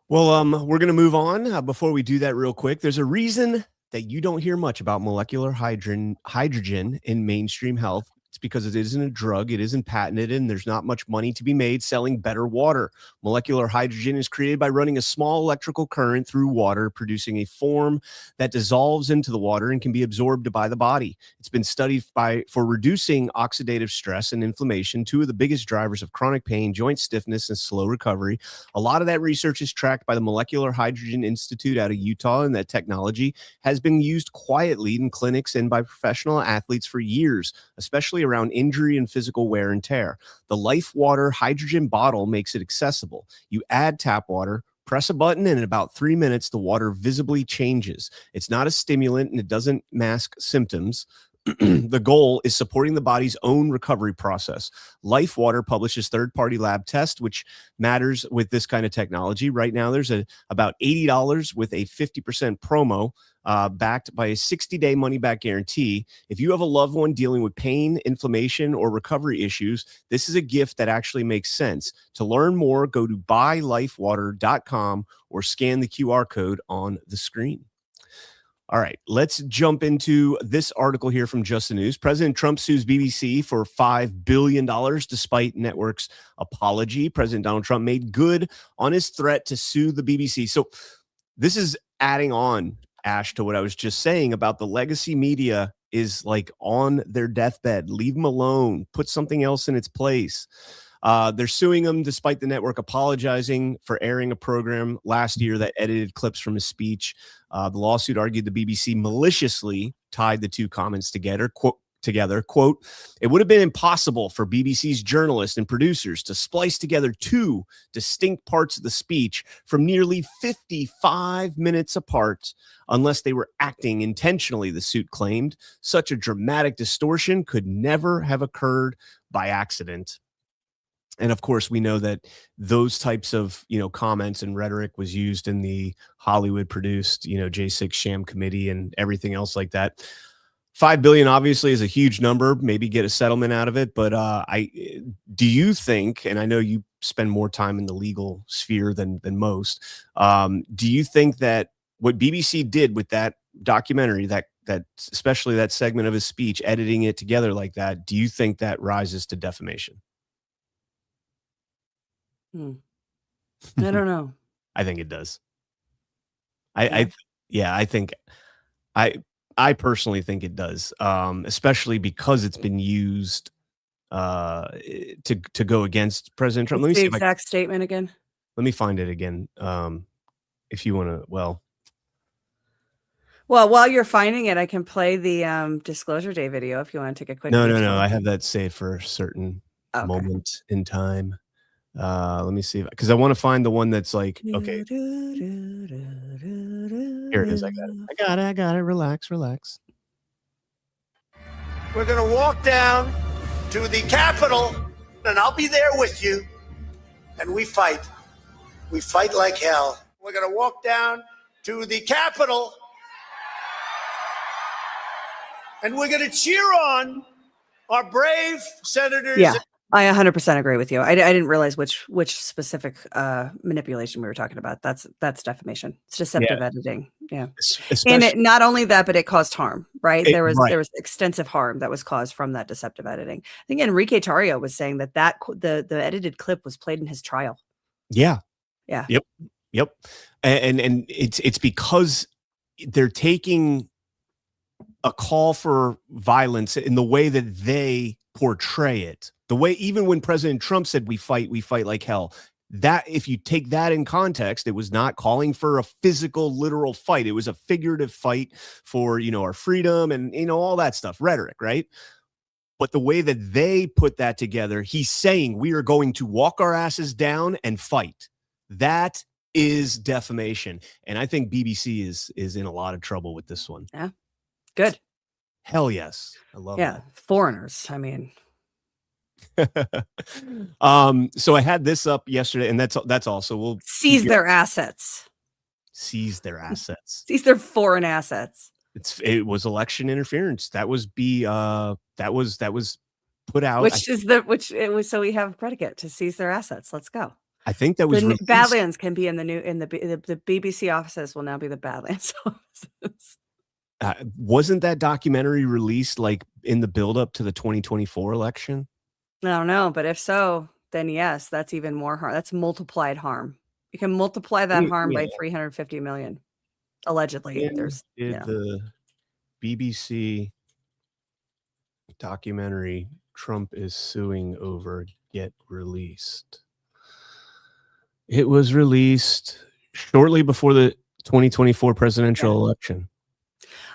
Well, we're going to move on. Before we do that real quick, there's a reason that you don't hear much about molecular hydrogen in mainstream health. It's because it isn't a drug, it isn't patented, and there's not much money to be made selling better water. Molecular hydrogen is created by running a small electrical current through water, producing a form that dissolves into the water and can be absorbed by the body. It's been studied for reducing oxidative stress and inflammation, two of the biggest drivers of chronic pain, joint stiffness, and slow recovery. A lot of that research is tracked by the Molecular Hydrogen Institute out of Utah, and that technology has been used quietly in clinics and by professional athletes for years, especially around injury and physical wear and tear. The Life Water hydrogen bottle makes it accessible. You add tap water, press a button, and in about 3 minutes, the water visibly changes. It's not a stimulant and it doesn't mask symptoms. The goal is supporting the body's own recovery process. Life Water publishes third-party lab tests, which matters with this kind of technology. Right now, there's about $80 with a 50% promo, backed by a 60-day money-back guarantee. If you have a loved one dealing with pain, inflammation, or recovery issues, this is a gift that actually makes sense. To learn more, go to buylifewater.com or scan the QR code on the screen. All right, let's jump into this article here from Just the News. President Trump sues BBC for $5 billion despite network's apology. President Donald Trump made good on his threat to sue the BBC. So this is adding on, Ash, to what I was just saying about the legacy media is like on their deathbed. Leave them alone. Put something else in its place. They're suing him despite the network apologizing for airing a program last year that edited clips from his speech. The lawsuit argued the BBC maliciously tied the two comments together. Quote, it would have been impossible for BBC's journalists and producers to splice together two distinct parts of the speech from nearly 55 minutes apart unless they were acting intentionally, the suit claimed. Such a dramatic distortion could never have occurred by accident. And of course, we know that those types of, comments and rhetoric was used in the Hollywood produced, J6 sham committee and everything else like that. 5 billion obviously is a huge number, maybe get a settlement out of it. But do you think, and I know you spend more time in the legal sphere than most, do you think that what BBC did with that documentary, that especially that segment of his speech, editing it together like that, do you think that rises to defamation? I don't know. I think it does. I personally think it does, especially because it's been used to go against President Trump. Let me see the exact statement again. Let me find it again. If you want to, well, while you're finding it, I can play the Disclosure Day video if you want to take a quick. No. I have that saved for a certain moment in time. Let me see, because I want to find the one that's like, okay, here it is. I got it. Relax. We're going to walk down to the Capitol, and I'll be there with you. And we fight. We fight like hell. We're going to walk down to the Capitol, and we're going to cheer on our brave senators. Yeah, I 100% agree with you. I didn't realize which specific manipulation we were talking about. That's defamation. It's deceptive editing. Yeah, and it, not only that, but it caused harm. Right? There was extensive harm that was caused from that deceptive editing. I think Enrique Tarrio was saying that the edited clip was played in his trial. Yeah. Yep. And it's because they're taking a call for violence in the way that they portray it. The way, even when President Trump said we fight like hell, that if you take that in context, it was not calling for a physical, literal fight. It was a figurative fight for, our freedom and, all that stuff, rhetoric, right? But the way that they put that together, he's saying we are going to walk our asses down and fight. That is defamation. And I think BBC is in a lot of trouble with this one. Yeah. Good. Hell yes. I love that. Foreigners. I mean, so I had this up yesterday, and that's also we'll seize their assets. Seize their assets. Seize their foreign assets. It was election interference. That was put out. So we have a predicate to seize their assets. Let's go. I think that was Badlands can be in the BBC offices will now be the Badlands offices. Wasn't that documentary released like in the buildup to the 2024 election? I don't know, but if so, then yes, that's even more harm. That's multiplied harm. You can multiply that harm by 350 million. Allegedly, the BBC documentary Trump is suing over get released? It was released shortly before the 2024 presidential election.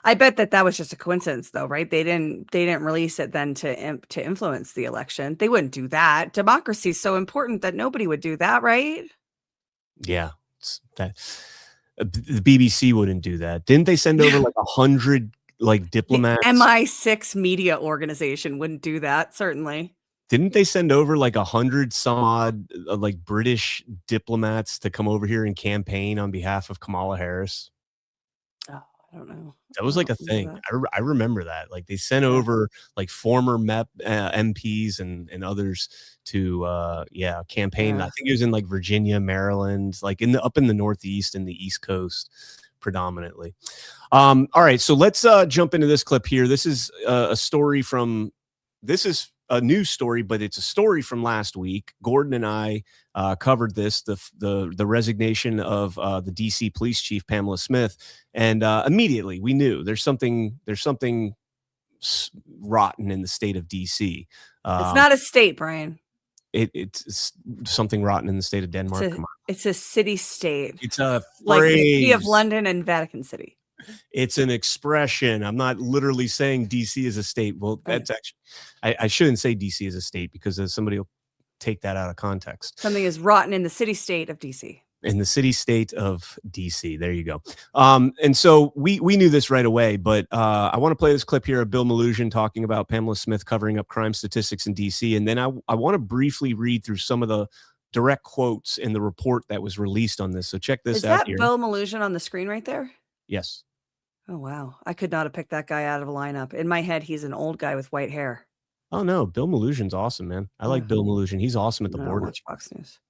I bet that was just a coincidence, though, right? They didn't release it then to influence the election. They wouldn't do that. Democracy is so important that nobody would do that, right? Yeah, the BBC wouldn't do that. Didn't they send over like 100 diplomats? The MI6 media organization wouldn't do that, certainly. Didn't they send over like 100 some odd British diplomats to come over here and campaign on behalf of Kamala Harris? Oh, I don't know. That was like a thing. I remember that. Like they sent over like former MPs and others to campaign. I think it was in like Virginia, Maryland, like up in the Northeast and the East Coast predominantly. All right, so let's jump into this clip here. This is a story from. This is a news story, but it's a story from last week. Gordon and I covered this, the resignation of the DC police chief, Pamela Smith. And immediately we knew there's something rotten in the state of DC. It's not a state, Brian. It's something rotten in the state of Denmark. Come on. It's a city state. It's a like the phrase. City of London and Vatican City. It's an expression. I'm not literally saying DC is a state. Well, that's actually, I shouldn't say DC is a state because somebody will take that out of context. Something is rotten in the city state of DC. In the city state of DC. There you go. And so we knew this right away, but I want to play this clip here of Bill Malhusian talking about Pamela Smith covering up crime statistics in DC. And then I want to briefly read through some of the direct quotes in the report that was released on this. So check this out here. Is that Bill Malhusian on the screen right there? Yes. Oh, wow. I could not have picked that guy out of a lineup. In my head, he's an old guy with white hair. Oh, no. Bill Malhusian's awesome, man. I like Bill Malhusian. He's awesome at the border. Watch Fox News.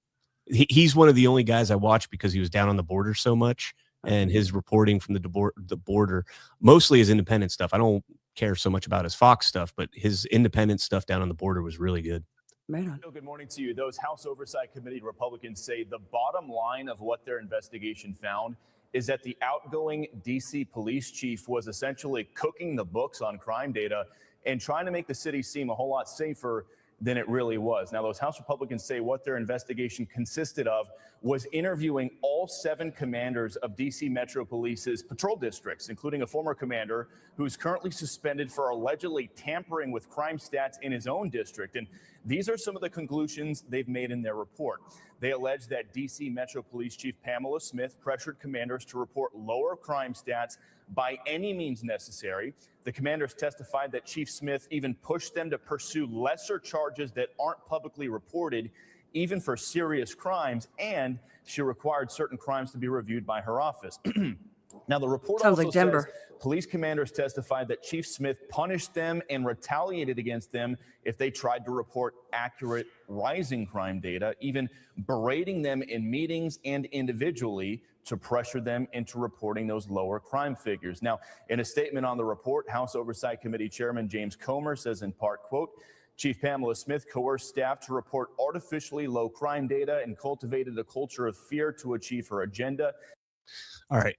He's one of the only guys I watch because he was down on the border so much, and his reporting from the border mostly is independent stuff. I don't care so much about his Fox stuff, but his independent stuff down on the border was really good. Right on. Good morning to you. Those House Oversight Committee Republicans say the bottom line of what their investigation found is that the outgoing DC police chief was essentially cooking the books on crime data and trying to make the city seem a whole lot safer than it really was. Now, those House Republicans say what their investigation consisted of was interviewing all 7 commanders of DC Metro Police's patrol districts, including a former commander who's currently suspended for allegedly tampering with crime stats in his own district. And these are some of the conclusions they've made in their report. They allege that DC Metro Police Chief Pamela Smith pressured commanders to report lower crime stats by any means necessary. The commanders testified that Chief Smith even pushed them to pursue lesser charges that aren't publicly reported, even for serious crimes, and she required certain crimes to be reviewed by her office. Now, the report Sounds also like Denver. says police commanders testified that Chief Smith punished them and retaliated against them if they tried to report accurate rising crime data, even berating them in meetings and individually to pressure them into reporting those lower crime figures. Now, in a statement on the report, House Oversight Committee Chairman James Comer says in part, quote, Chief Pamela Smith coerced staff to report artificially low crime data and cultivated a culture of fear to achieve her agenda. All right.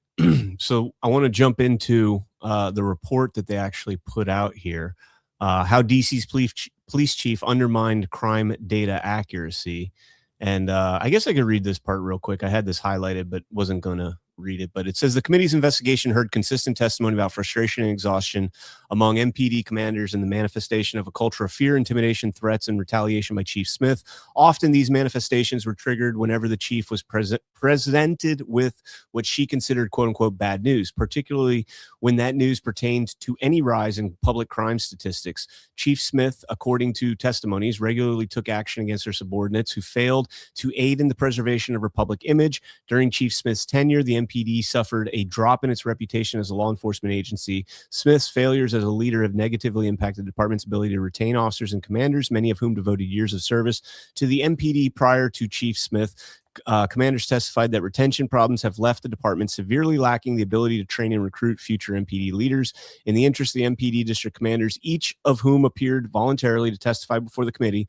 So I want to jump into the report that they actually put out here, how DC's police chief undermined crime data accuracy. And I guess I could read this part real quick. I had this highlighted, but wasn't going to read it. But it says the committee's investigation heard consistent testimony about frustration and exhaustion among MPD commanders and the manifestation of a culture of fear, intimidation, threats, and retaliation by Chief Smith. Often these manifestations were triggered whenever the chief was presented with what she considered, quote unquote, bad news, particularly when that news pertained to any rise in public crime statistics. Chief Smith, according to testimonies, regularly took action against her subordinates who failed to aid in the preservation of her public image. During Chief Smith's tenure, the MPD suffered a drop in its reputation as a law enforcement agency. Smith's failures as a leader have negatively impacted the department's ability to retain officers and commanders, many of whom devoted years of service to the MPD prior to Chief Smith. Commanders testified that retention problems have left the department severely lacking the ability to train and recruit future MPD leaders. In the interest of the MPD district commanders, each of whom appeared voluntarily to testify before the committee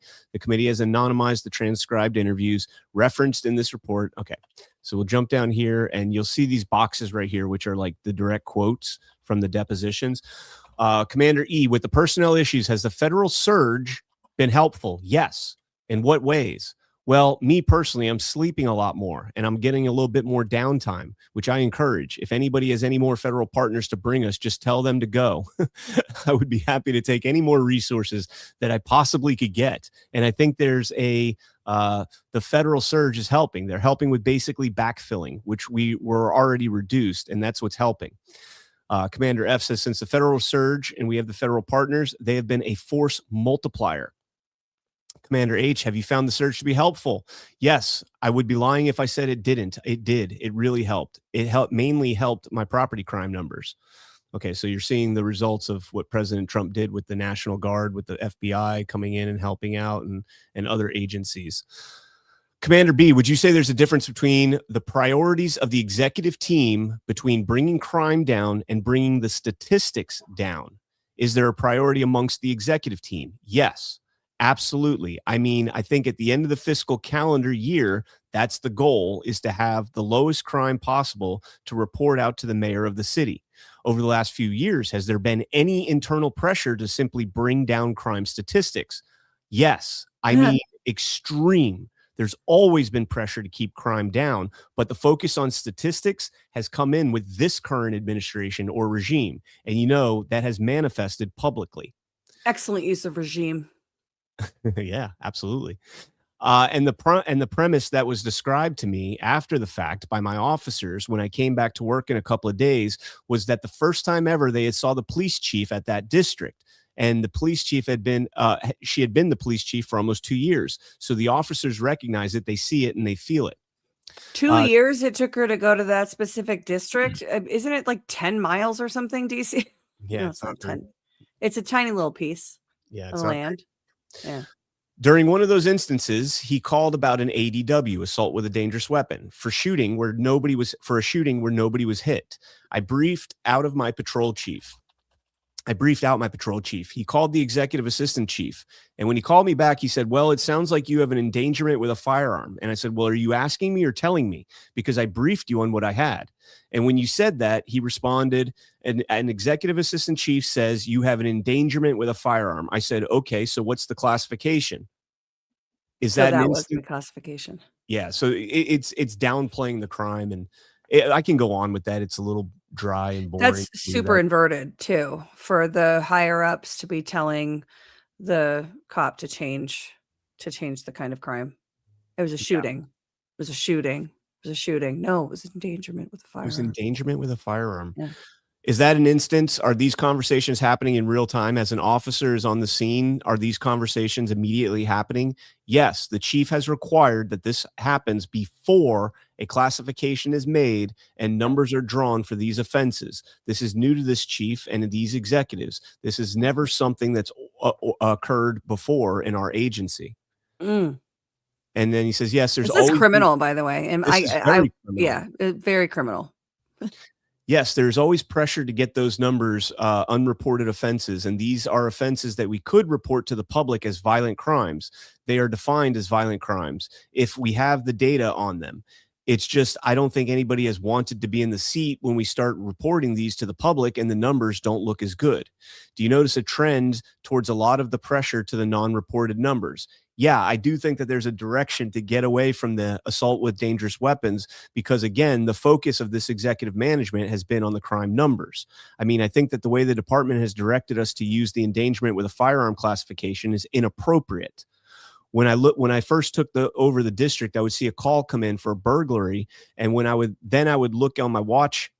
has anonymized the transcribed interviews referenced in this report. Okay, so we'll jump down here and you'll see these boxes right here, which are like the direct quotes from the depositions. Commander E, with the personnel issues, has the federal surge been helpful? Yes. In what ways? Well, me personally, I'm sleeping a lot more and I'm getting a little bit more downtime, which I encourage. If anybody has any more federal partners to bring us, just tell them to go. I would be happy to take any more resources that I possibly could get. And I think there's the federal surge is helping. They're helping with basically backfilling, which we were already reduced, and that's what's helping. Commander F says, since the federal surge and we have the federal partners, they have been a force multiplier. Commander H, have you found the surge to be helpful? Yes, I would be lying if I said it didn't. It did. It really helped. It mainly helped my property crime numbers. Okay, so you're seeing the results of what President Trump did with the National Guard, with the FBI coming in and helping out, and other agencies. Commander B, would you say there's a difference between the priorities of the executive team between bringing crime down and bringing the statistics down? Is there a priority amongst the executive team? Yes. Absolutely. I mean, I think at the end of the fiscal calendar year, that's the goal, is to have the lowest crime possible to report out to the mayor of the city. over the last few years. Has there been any internal pressure to simply bring down crime statistics? Yes. I mean, extreme. There's always been pressure to keep crime down, but the focus on statistics has come in with this current administration or regime. And that has manifested publicly. Excellent use of regime. Yeah, absolutely. And the premise that was described to me after the fact by my officers when I came back to work in a couple of days was that the first time ever they had saw the police chief at that district. And the police chief she had been the police chief for almost 2 years. So the officers recognize it, they see it, and they feel it. 2 years it took her to go to that specific district. Isn't it like 10 miles or something, DC? Yeah, No, it's not 10. It's a tiny little piece of land. Yeah. During one of those instances, he called about an ADW, assault with a dangerous weapon, for a shooting where nobody was hit. I briefed out my patrol chief. He called the executive assistant chief. And when he called me back, he said, well, it sounds like you have an endangerment with a firearm. And I said, well, are you asking me or telling me? Because I briefed you on what I had. And when you said that, he responded, an executive assistant chief says you have an endangerment with a firearm. I said, okay, so what's the classification? That was the classification. Yeah. So it's downplaying the crime. And I can go on with that. It's a little dry and boring. That's super inverted too, for the higher ups to be telling the cop to change the kind of crime. It was a shooting. It was a shooting. No, it was endangerment with a firearm. It was endangerment with a firearm. Yeah. Is that an instance? Are these conversations happening in real time as an officer is on the scene? Are these conversations immediately happening? Yes, the chief has required that this happens before a classification is made and numbers are drawn for these offenses. This is new to this chief and these executives. This is never something that's occurred before in our agency. Mm. And then he says, yes, there's this always is criminal, by the way. And very criminal. Yes, there's always pressure to get those numbers, unreported offenses. And these are offenses that we could report to the public as violent crimes. They are defined as violent crimes if we have the data on them. It's just, I don't think anybody has wanted to be in the seat when we start reporting these to the public and the numbers don't look as good. Do you notice a trend towards a lot of the pressure to the non-reported numbers? Yeah, I do think that there's a direction to get away from the assault with dangerous weapons because, again, the focus of this executive management has been on the crime numbers. I mean, I think that the way the department has directed us to use the endangerment with a firearm classification is inappropriate. When I first took over the district, I would see a call come in for a burglary, and I would look on my watch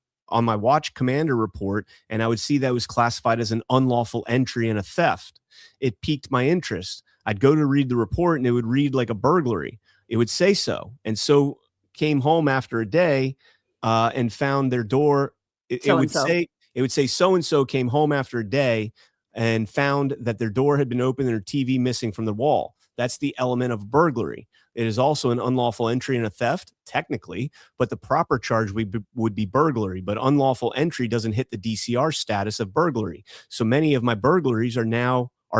commander report, and I would see that was classified as an unlawful entry and a theft. It piqued my interest. I'd go to read the report and it would read like a burglary. It would say so. And so came home after a day and found their door. It would say so-and-so came home after a day and found that their door had been open and their TV missing from the wall. That's the element of burglary. It is also an unlawful entry and a theft, technically, but the proper charge would be burglary. But unlawful entry doesn't hit the DCR status of burglary. So many of my burglaries are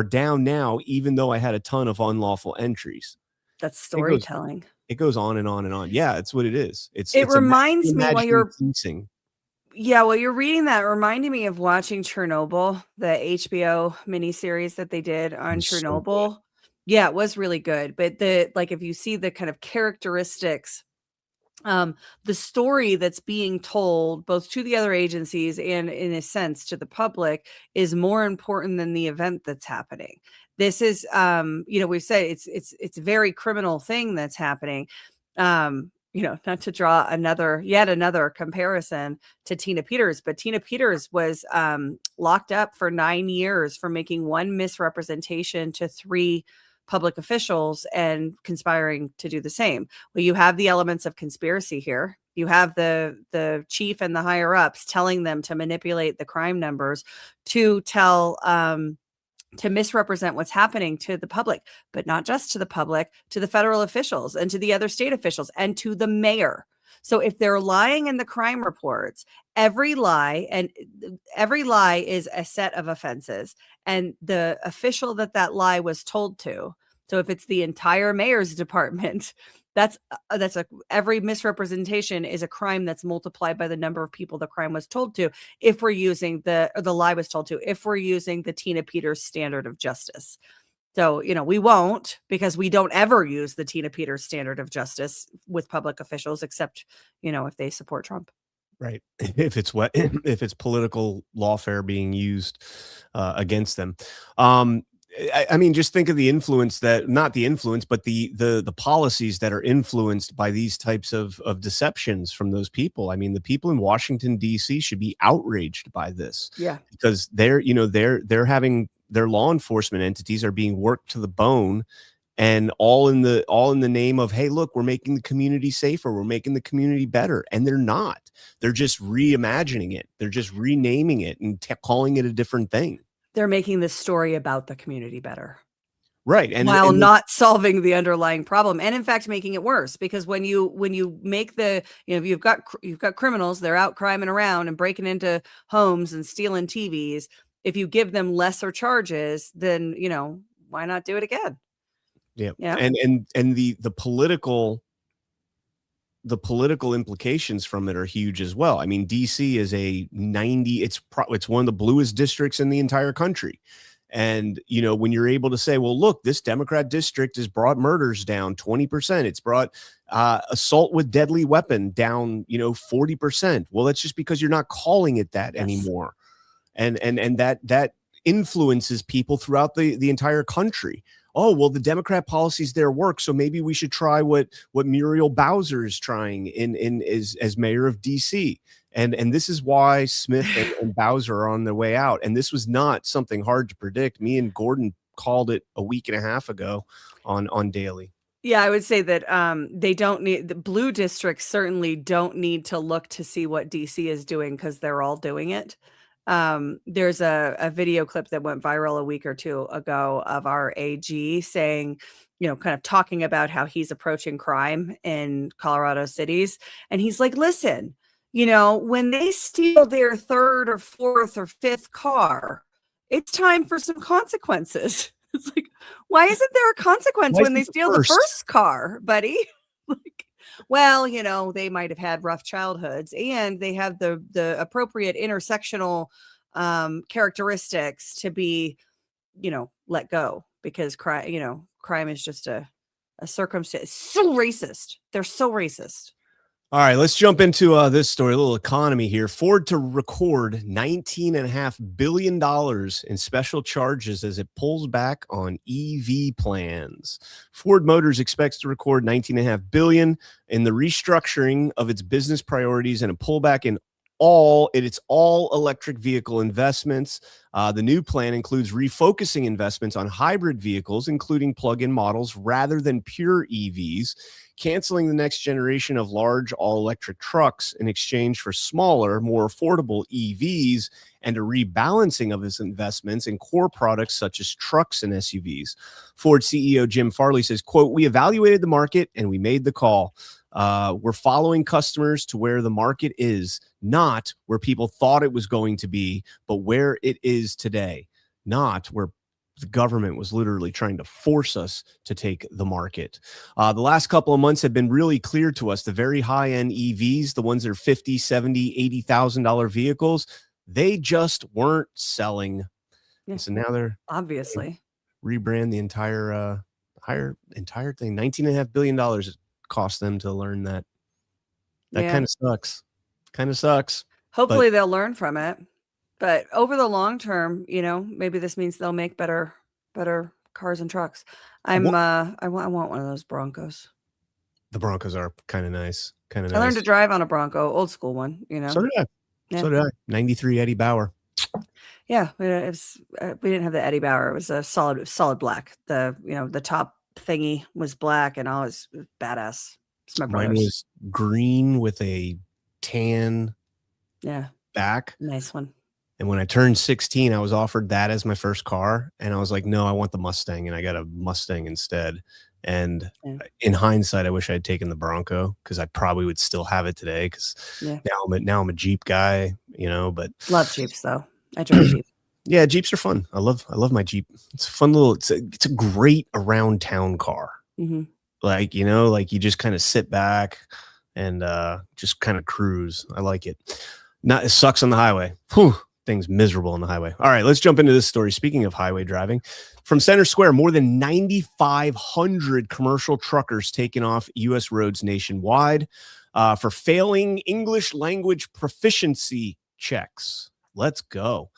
down now, even though I had a ton of unlawful entries. That's storytelling. It goes on and on and on. Yeah, it's what it is. It reminds me while you're teasing. Yeah, well, you're reading that, reminding me of watching Chernobyl, the HBO miniseries that they did on Chernobyl. So yeah, it was really good. But if you see the kind of characteristics, the story that's being told both to the other agencies and in a sense to the public is more important than the event that's happening. This is, we've said it's a very criminal thing that's happening. Not to draw yet another comparison to Tina Peters, but Tina Peters was locked up for 9 years for making one misrepresentation to 3 public officials and conspiring to do the same. Well, you have the elements of conspiracy here. You have the chief and the higher ups telling them to manipulate the crime numbers to tell to misrepresent what's happening to the public, but not just to the public, to the federal officials and to the other state officials and to the mayor. So if they're lying in the crime reports, every lie is a set of offenses, and the official that lie was told to. So if it's the entire mayor's department That's every misrepresentation is a crime that's multiplied by the number of people the crime was told to. If we're using the lie was told to, if we're using the Tina Peters standard of justice. So, we won't, because we don't ever use the Tina Peters standard of justice with public officials, except, if they support Trump. Right. If it's political lawfare being used against them. I mean, just think of the influence not the influence, but the policies that are influenced by these types of deceptions from those people. I mean, the people in Washington, D.C. should be outraged by this. Yeah. Because they're having their law enforcement entities are being worked to the bone, and all in the name of, hey, look, we're making the community safer. We're making the community better. And they're not. They're just reimagining it. They're just renaming it and calling it a different thing. They're making this story about the community better. Right. And while not solving the underlying problem, and in fact making it worse, because when you make you've got criminals, they're out criming around and breaking into homes and stealing TVs. If you give them lesser charges, then why not do it again? Yeah. Yeah. And the political implications from it are huge as well. I mean, DC is it's one of the bluest districts in the entire country. And, when you're able to say, well, look, this Democrat district has brought murders down 20%. It's brought assault with deadly weapon down, 40%. Well, that's just because you're not calling it that anymore. And that influences people throughout the entire country. Oh, well, the Democrat policies there work, so maybe we should try what Muriel Bowser is trying as mayor of DC. And this is why Smith and Bowser are on their way out. And this was not something hard to predict. Me and Gordon called it a week and a half ago on Daily. Yeah, I would say that the blue districts certainly don't need to look to see what DC is doing, because they're all doing it. There's a video clip that went viral a week or two ago of our AG saying, kind of talking about how he's approaching crime in Colorado cities. And he's like, listen, when they steal their third or fourth or fifth car, it's time for some consequences. It's like, why isn't there a consequence when they steal the first car, buddy? Well, they might have had rough childhoods, and they have the appropriate intersectional characteristics to be, let go, because crime is just a circumstance. It's so racist. They're so racist. All right, let's jump into this story, a little economy here. Ford to record $19.5 billion in special charges as it pulls back on EV plans. Ford Motors expects to record $19.5 billion in the restructuring of its business priorities and a pullback in its all electric vehicle investments. The new plan includes refocusing investments on hybrid vehicles, including plug-in models, rather than pure EVs, canceling the next generation of large all-electric trucks in exchange for smaller, more affordable EVs, and a rebalancing of its investments in core products such as trucks and SUVs. Ford CEO Jim Farley says, quote, "We evaluated the market and we made the call. We're following customers to where the market is, not where people thought it was going to be, but where it is today, not where the government was literally trying to force us to take the market." The last couple of months have been really clear to us. The very high-end EVs, the ones that are $50,000, $70,000, $80,000 vehicles, they just weren't selling. Yeah. So now they're obviously rebrand the entire thing. $19.5 billion it cost them to learn that. That kind of sucks. Hopefully they'll learn from it. But over the long term, maybe this means they'll make better cars and trucks. I want one of those Broncos. The Broncos are kind of nice. I learned to drive on a Bronco, old school one. So did I. Yeah. So did I. 93 Eddie Bauer. Yeah, we didn't have the Eddie Bauer. It was a solid black. The top thingy was black, and all was badass. It's my brother's. Mine was green with a tan back. Nice one. And when I turned 16, I was offered that as my first car. And I was like, no, I want the Mustang. And I got a Mustang instead. And in hindsight, I wish I had taken the Bronco, because I probably would still have it today. Because now I'm a Jeep guy, but love Jeeps though. I drive Jeep. Yeah, Jeeps are fun. I love my Jeep. It's a fun it's a great around town car. Mm-hmm. Like, you know, like you just kind of sit back and just kind of cruise. I like it. It sucks on the highway. Whew, things miserable on the highway. All right, let's jump into this story. Speaking of highway driving, from Center Square, more than 9,500 commercial truckers taken off U.S. roads nationwide for failing English language proficiency checks. Let's go.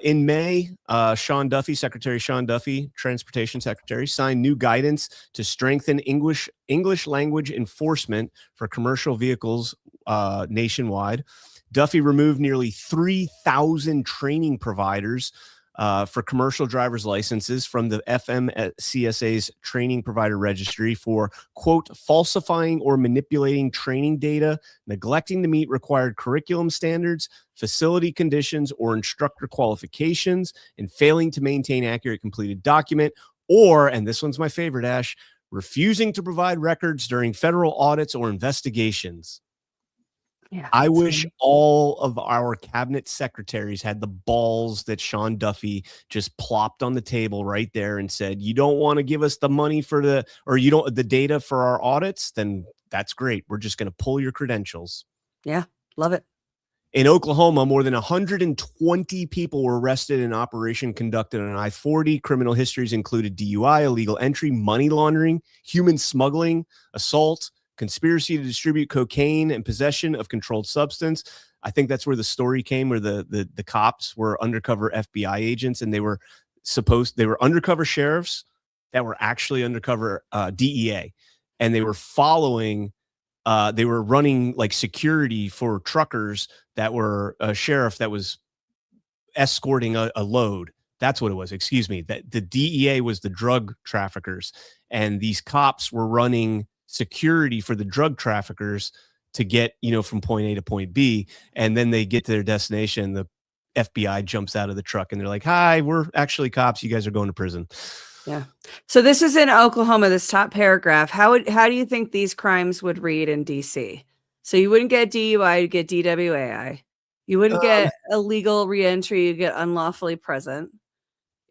In May, Secretary Sean Duffy, Transportation Secretary, signed new guidance to strengthen English language enforcement for commercial vehicles nationwide. Duffy removed nearly 3,000 training providers for commercial driver's licenses from the FMCSA's training provider registry for, quote, falsifying or manipulating training data, neglecting to meet required curriculum standards, facility conditions, or instructor qualifications, and failing to maintain accurate completed document, or, and this one's my favorite, Ash, refusing to provide records during federal audits or investigations. Yeah, I wish all of our cabinet secretaries had the balls that Sean Duffy just plopped on the table right there and said, you don't want to give us the money for the data for our audits, then that's great. We're just going to pull your credentials. Yeah, love it. In Oklahoma, more than 120 people were arrested in an operation conducted on I-40. Criminal histories included DUI, illegal entry, money laundering, human smuggling, assault, conspiracy to distribute cocaine, and possession of controlled substance. I think that's where the story came, where the cops were undercover FBI agents, and they were undercover sheriffs that were actually undercover DEA, and they were following. They were running like security for truckers that were a sheriff that was escorting a load. That's what it was. Excuse me. That the DEA was the drug traffickers, and these cops were running security for the drug traffickers to get, from point A to point B. And then they get to their destination. The FBI jumps out of the truck and they're like, hi, we're actually cops. You guys are going to prison. Yeah. So this is in Oklahoma, this top paragraph. How do you think these crimes would read in DC? So you wouldn't get DUI, you'd get DWAI. You wouldn't get illegal reentry, you'd get unlawfully present.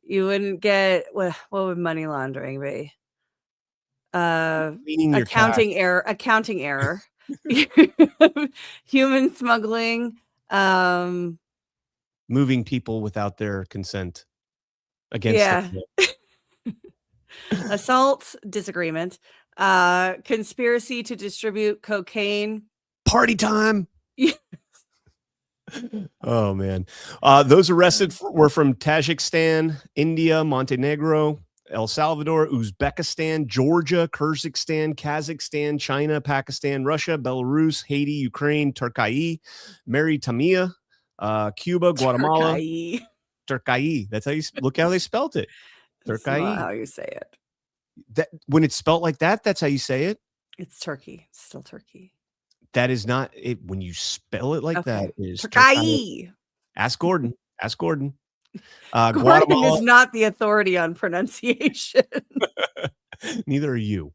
You wouldn't get, what would money laundering be? Accounting error, human smuggling, moving people without their consent against assault, disagreement, conspiracy to distribute cocaine, party time. Oh man, those arrested were from Tajikistan, India, Montenegro, El Salvador, Uzbekistan, Georgia, Kyrgyzstan, Kazakhstan, China, Pakistan, Russia, Belarus, Haiti, Ukraine, Turkey, Mauritania, Cuba, Guatemala. Turkey. That's how you look how they spelt it. Turkey. That's not how you say it. That when it's spelt like that, that's how you say it. It's Turkey. It's still Turkey. That is not it. When you spell it like that, it is Turkey. Ask Gordon. Ask Gordon. Gordon Guatemala is not the authority on pronunciation. Neither are you.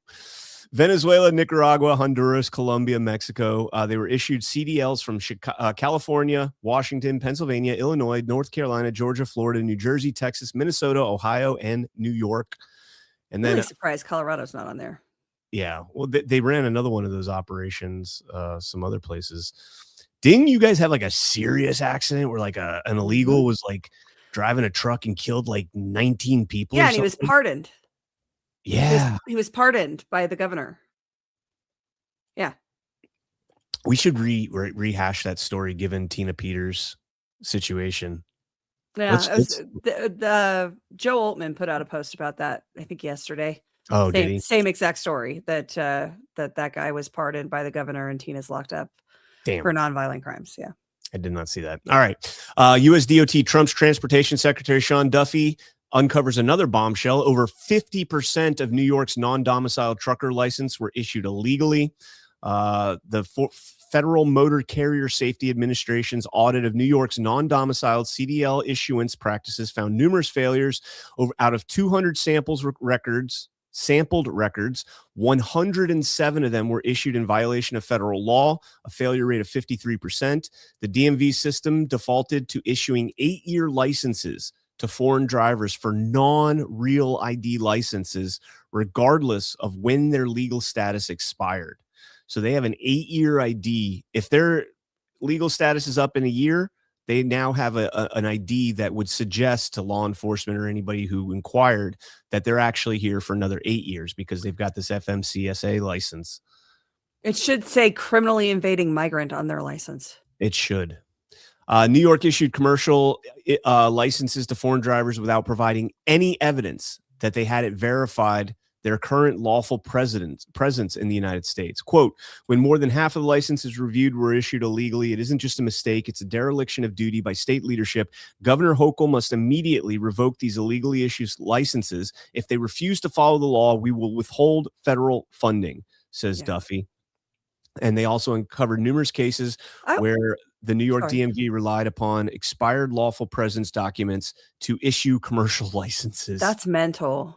Venezuela, Nicaragua, Honduras, Colombia, Mexico. They were issued CDLs from California, Washington, Pennsylvania, Illinois, North Carolina, Georgia, Florida, New Jersey, Texas, Minnesota, Ohio, and New York. And then really surprised Colorado's not on there. Yeah. Well, they ran another one of those operations, some other places. Didn't you guys have like a serious accident where like an illegal was like driving a truck and killed like 19 people? Yeah, and he was pardoned. Yeah. He was pardoned by the governor. Yeah. We should rehash that story given Tina Peters' situation. Yeah. The Joe Altman put out a post about that, I think yesterday. Oh, did he? Same exact story that that guy was pardoned by the governor and Tina's locked up for nonviolent crimes. Yeah. I did not see that. All right. U.S. DOT Trump's Transportation Secretary Sean Duffy uncovers another bombshell. Over 50% of New York's non-domiciled trucker license were issued illegally. The Federal Motor Carrier Safety Administration's audit of New York's non-domiciled CDL issuance practices found numerous failures. Out of 200 sampled records, 107 of them were issued in violation of federal law, a failure rate of 53%. The DMV system defaulted to issuing 8-year licenses to foreign drivers for non-real ID licenses, regardless of when their legal status expired. So they have an 8-year ID. If their legal status is up in a year, they now have an ID that would suggest to law enforcement or anybody who inquired that they're actually here for another 8 years because they've got this FMCSA license. It should say criminally invading migrant on their license. It should. New York issued commercial licenses to foreign drivers without providing any evidence that they had it verified their current lawful presence in the United States. Quote, when more than half of the licenses reviewed were issued illegally, it isn't just a mistake, it's a dereliction of duty by state leadership. Governor Hochul must immediately revoke these illegally issued licenses. If they refuse to follow the law, we will withhold federal funding, says Duffy. And they also uncovered numerous cases where the New York DMV relied upon expired lawful presence documents to issue commercial licenses. That's mental.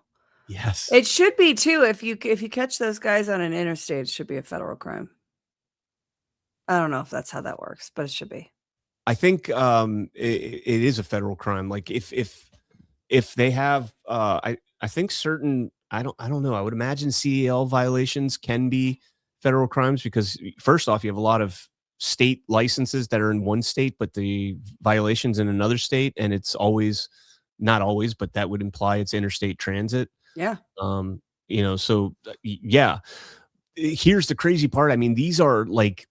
Yes. It should be too. If you catch those guys on an interstate, it should be a federal crime. I don't know if that's how that works, but it should be. I think it is a federal crime. Like if they have I think certain I don't know. I would imagine CEL violations can be federal crimes because first off, you have a lot of state licenses that are in one state, but the violations in another state, and it's always not always, but that would imply it's interstate transit. Yeah. So yeah, here's the crazy part. I mean, these are like,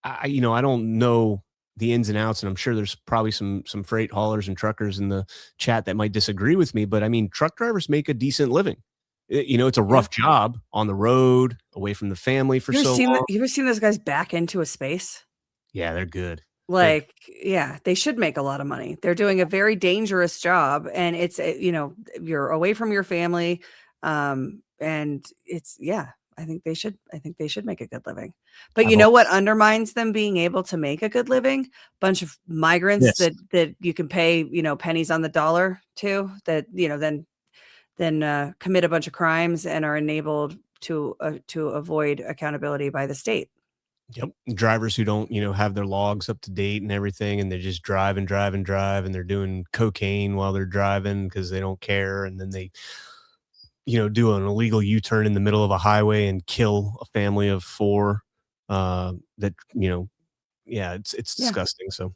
I don't know the ins and outs, and I'm sure there's probably some freight haulers and truckers in the chat that might disagree with me, but I mean, truck drivers make a decent living. It's a rough job on the road, away from the family for so long. You ever seen those guys back into a space? Yeah, they're good. Like, they should make a lot of money. They're doing a very dangerous job, and it's, you're away from your family. And it's, I think they should make a good living. But you know what undermines them being able to make a good living? Bunch of migrants that you can pay, pennies on the dollar to, that, then commit a bunch of crimes and are enabled to avoid accountability by the state. Yep. Drivers who don't, have their logs up to date and everything, and they just drive and drive and drive, and they're doing cocaine while they're driving because they don't care. And then they, do an illegal U-turn in the middle of a highway and kill a family of 4. It's disgusting. So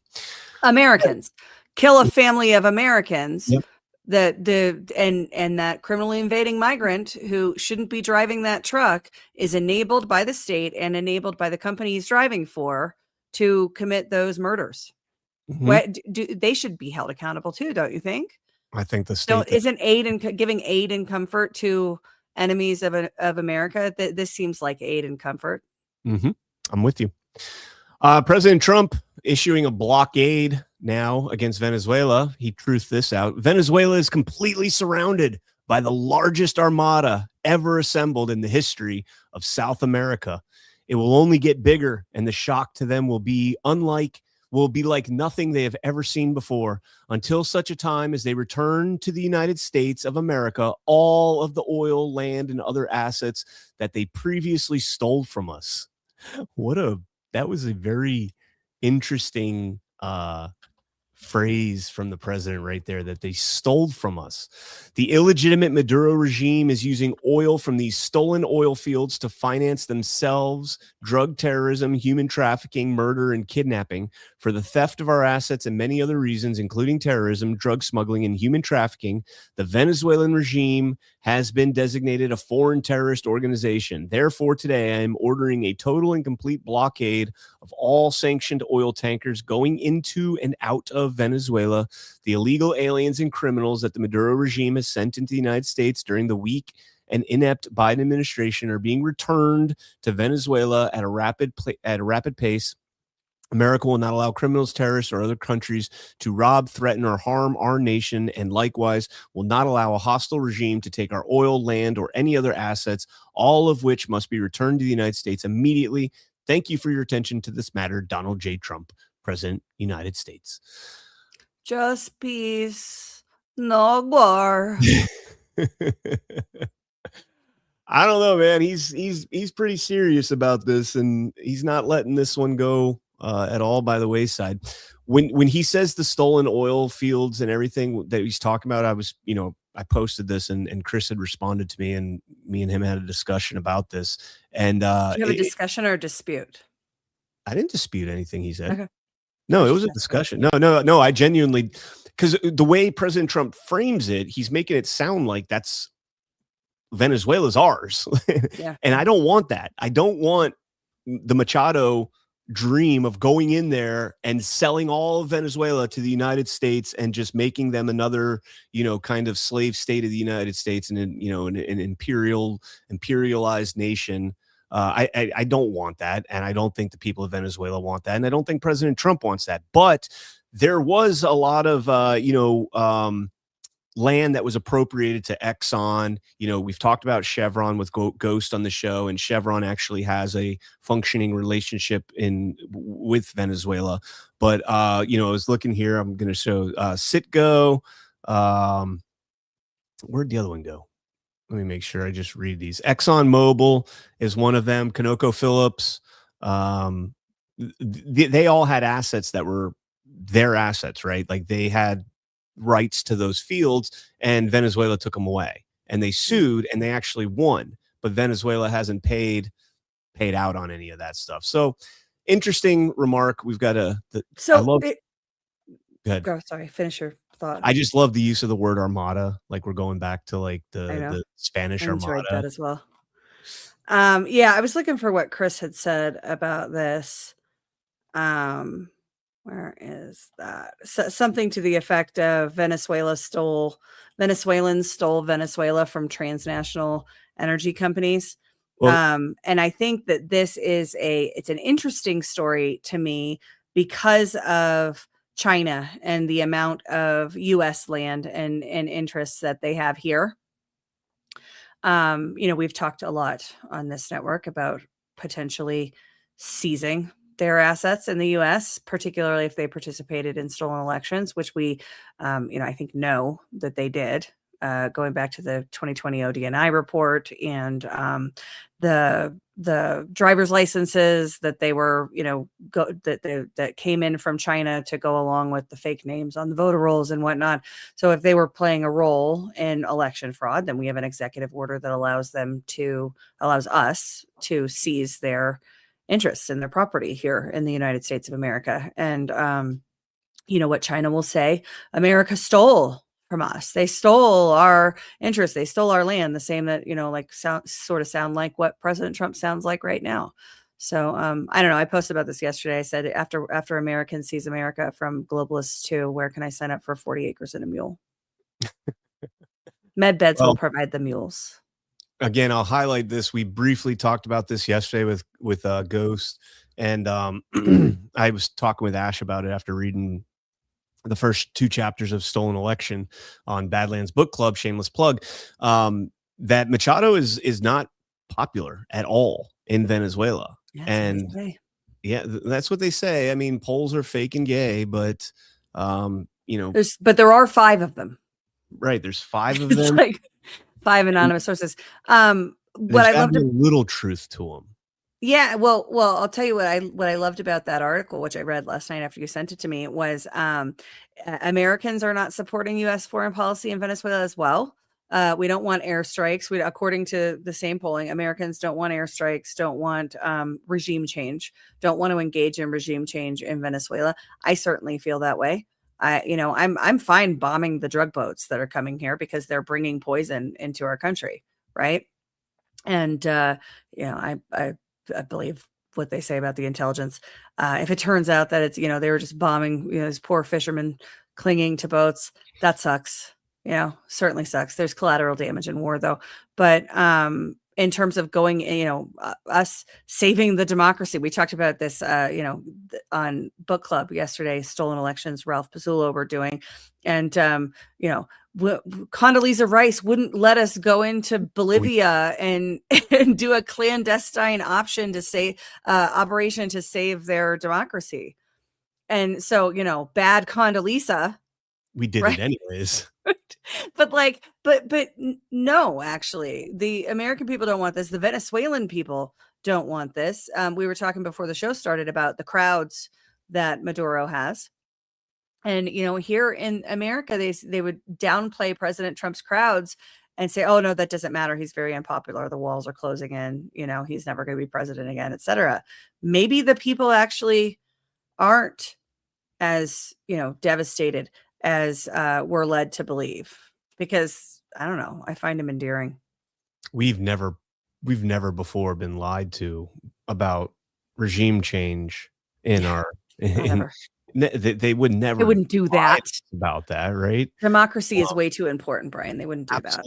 Americans kill a family of Americans. Yep. And that criminally invading migrant who shouldn't be driving that truck is enabled by the state and enabled by the company he's driving for to commit those murders. Mm-hmm. They should be held accountable too, don't you think? I think the state isn't giving aid and comfort to enemies of America. This seems like aid and comfort. Mm-hmm. I'm with you. President Trump issuing a blockade now against Venezuela. He truthed this out. Venezuela is completely surrounded by the largest armada ever assembled in the history of South America. It will only get bigger, and the shock to them will be like nothing they have ever seen before until such a time as they return to the United States of America all of the oil, land, and other assets that they previously stole from us. That was a very interesting phrase from the president right there, that they stole from us. The illegitimate Maduro regime is using oil from these stolen oil fields to finance themselves, drug terrorism, human trafficking, murder, and kidnapping. For the theft of our assets and many other reasons, including terrorism, drug smuggling, and human trafficking, the Venezuelan regime has been designated a foreign terrorist organization. Therefore, today I am ordering a total and complete blockade of all sanctioned oil tankers going into and out of Venezuela. The illegal aliens and criminals that the Maduro regime has sent into the United States during the weak and inept Biden administration are being returned to Venezuela at a rapid pace. America will not allow criminals, terrorists, or other countries to rob, threaten, or harm our nation, and likewise will not allow a hostile regime to take our oil, land, or any other assets, all of which must be returned to the United States immediately. Thank you for your attention to this matter. Donald J. Trump, President, United States. Just peace, no war. I don't know, man. He's pretty serious about this, and he's not letting this one go at all by the wayside. When he says the stolen oil fields and everything that he's talking about, I was, posted this, and Chris had responded to me, and me and him had a discussion about this. And Do you have a discussion or a dispute? I didn't dispute anything he said. Okay. No, it was a discussion. No. I genuinely, because the way President Trump frames it, he's making it sound like that's Venezuela's ours. Yeah. And I don't want that. I don't want the Machado dream of going in there and selling all of Venezuela to the United States and just making them another, kind of slave state of the United States and an imperialized nation. I don't want that, and I don't think the people of Venezuela want that, and I don't think President Trump wants that. But there was a lot of land that was appropriated to Exxon. We've talked about Chevron with Ghost on the show, and Chevron actually has a functioning relationship with Venezuela. But I was looking here. I'm going to show Citgo. Where'd the other one go? Let me make sure I just read these. ExxonMobil is one of them. ConocoPhillips. They all had assets that were their assets, right? Like they had rights to those fields, and Venezuela took them away. And they sued, and they actually won. But Venezuela hasn't paid out on any of that stuff. So interesting remark. We've got go ahead. Go, sorry, finish your thought. I just love the use of the word armada. Like we're going back to like the Spanish armada that as well. I was looking for what Chris had said about this. Where is that? Something to the effect of Venezuelans stole Venezuela from transnational energy companies. Well, and I think that this is it's an interesting story to me because of China and the amount of U.S. land and interests that they have here. We've talked a lot on this network about potentially seizing their assets in the U.S., particularly if they participated in stolen elections, which we, I think know that they did, going back to the 2020 ODNI report and the driver's licenses that they were, that came in from China to go along with the fake names on the voter rolls and whatnot. So if they were playing a role in election fraud, then we have an executive order that allows us to seize their interests in their property here in the United States of America. And what China will say, America stole from us. They stole our interests. They stole our land. The same that, sound like what President Trump sounds like right now. So I don't know. I posted about this yesterday. I said, after Americans seize America from globalists too, where can I sign up for 40 acres and a mule? MedBeds will provide the mules. Again, I'll highlight this. We briefly talked about this yesterday with Ghost, and I was talking with Ash about it after reading the first 2 chapters of Stolen Election on Badlands Book Club. Shameless plug. That Machado is not popular at all in Venezuela, and that's what they say. I mean, polls are fake and gay, but but there are 5 of them. Right, there's 5 of them. Like 5 anonymous sources. What I loved, a little truth to them. Yeah, well, I'll tell you what I loved about that article, which I read last night after you sent it to me, was Americans are not supporting U.S. foreign policy in Venezuela as well. We don't want airstrikes. According to the same polling, Americans don't want airstrikes, don't want regime change, don't want to engage in regime change in Venezuela. I certainly feel that way. I'm fine bombing the drug boats that are coming here because they're bringing poison into our country, right? And I believe what they say about the intelligence. If it turns out that it's, they were just bombing, these poor fishermen clinging to boats, that sucks. Certainly sucks. There's collateral damage in war, though. But in terms of going, us saving the democracy, we talked about this, on Book Club yesterday. Stolen Elections, Ralph Pizzullo were doing, and Condoleezza Rice wouldn't let us go into Bolivia and do a clandestine operation to save their democracy. And so, bad Condoleezza. We did it anyways. But no, actually, the American people don't want this. The Venezuelan people don't want this. We were talking before the show started about the crowds that Maduro has. And, here in America, they would downplay President Trump's crowds and say, oh, no, that doesn't matter. He's very unpopular. The walls are closing in. He's never going to be president again, etc. Maybe the people actually aren't as, devastated as we're led to believe, because I don't know. I find him endearing. We've never before been lied to about regime change in our. They would never. They wouldn't do that about that, right? Democracy is way too important, Brian. They wouldn't do that.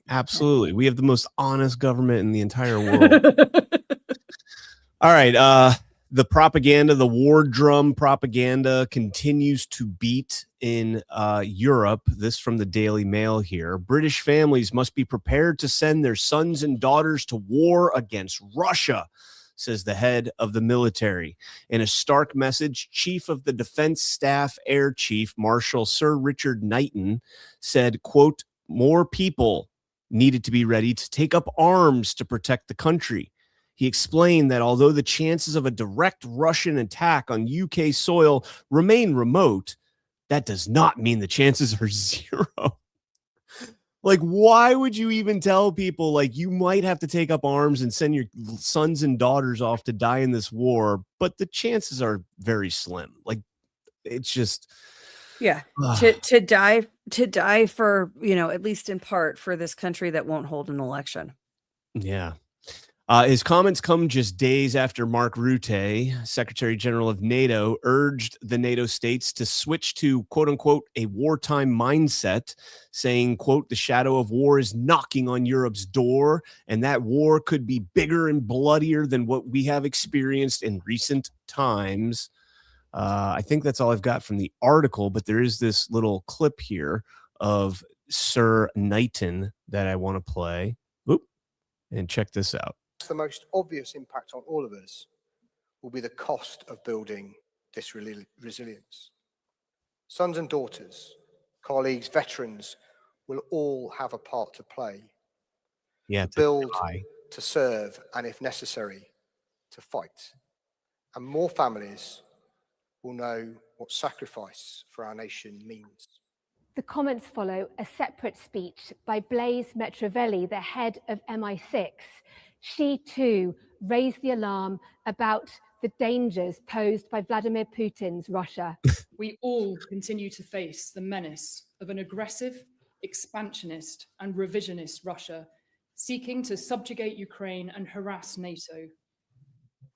Absolutely. We have the most honest government in the entire world. All right. The propaganda, the war drum propaganda continues to beat in Europe. This from the Daily Mail here. British families must be prepared to send their sons and daughters to war against Russia, says the head of the military. In a stark message, Chief of the Defense Staff Air Chief Marshal Sir Richard Knighton said, quote, more people needed to be ready to take up arms to protect the country. He explained that although the chances of a direct Russian attack on UK soil remain remote, that does not mean the chances are zero. Like, why would you even tell people, like, you might have to take up arms and send your sons and daughters off to die in this war, but the chances are very slim. Like, it's just, yeah, to die for, at least in part, for this country that won't hold an election. Yeah. His comments come just days after Mark Rutte, Secretary General of NATO, urged the NATO states to switch to, quote unquote, a wartime mindset, saying, quote, the shadow of war is knocking on Europe's door, and that war could be bigger and bloodier than what we have experienced in recent times. I think that's all I've got from the article, but there is this little clip here of Sir Knighton that I want to play. Oop, and check this out. The most obvious impact on all of us will be the cost of building this resilience. Sons and daughters, colleagues, veterans will all have a part to play. Yeah, to build, to serve, and if necessary, to fight. And more families will know what sacrifice for our nation means. The comments follow a separate speech by Blaise Metrovelli, the head of MI6. She too raised the alarm about the dangers posed by Vladimir Putin's Russia. We all continue to face the menace of an aggressive, expansionist and revisionist Russia seeking to subjugate Ukraine and harass NATO.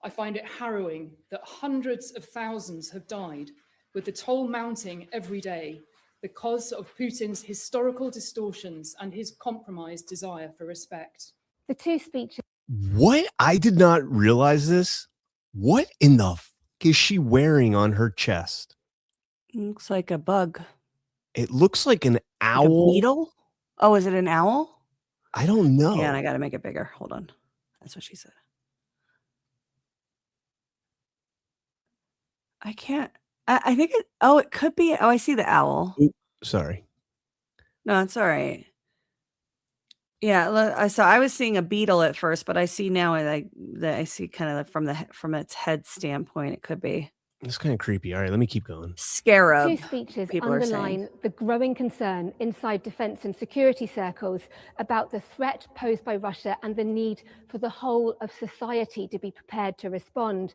I find it harrowing that hundreds of thousands have died, with the toll mounting every day because of Putin's historical distortions and his compromised desire for respect. The two speeches. What? I did not realize this. What in the f is she wearing on her chest? Looks like a bug. It looks like an owl. Like a beetle? Oh, is it an owl? I don't know. Yeah, and I got to make it bigger. Hold on. That's what she said. I can't. I think it. Oh, it could be. Oh, I see the owl. Ooh, sorry. No, it's all right. Yeah, I was seeing a beetle at first, but I see now that I see kind of from its head standpoint, it could be. It's kind of creepy. All right, let me keep going. Scarab. Two speeches underline the growing concern inside defense and security circles about the threat posed by Russia and the need for the whole of society to be prepared to respond.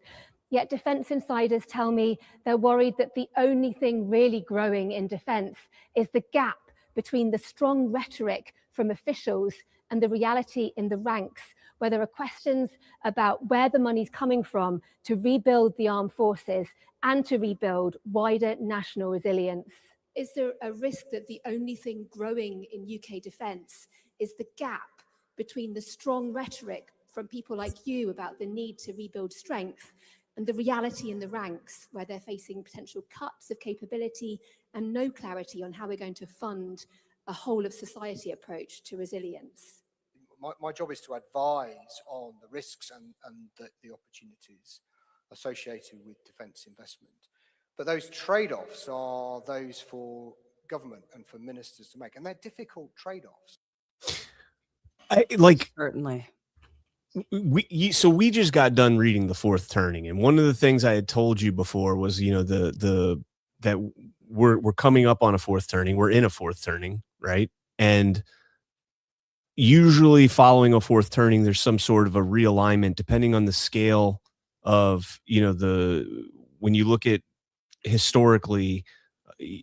Yet defense insiders tell me they're worried that the only thing really growing in defense is the gap between the strong rhetoric from officials and the reality in the ranks, where there are questions about where the money's coming from to rebuild the armed forces and to rebuild wider national resilience. Is there a risk that the only thing growing in UK defence is the gap between the strong rhetoric from people like you about the need to rebuild strength and the reality in the ranks, where they're facing potential cuts of capability and no clarity on how we're going to fund a whole of society approach to resilience? My job is to advise on the risks and the opportunities associated with defence investment. But those trade-offs are those for government and for ministers to make, and they're difficult trade-offs. Certainly. We just got done reading The Fourth Turning, and one of the things I had told you before was, that we're coming up on a fourth turning. We're in a fourth turning, right? And usually following a fourth turning, there's some sort of a realignment depending on the scale of, when you look at historically,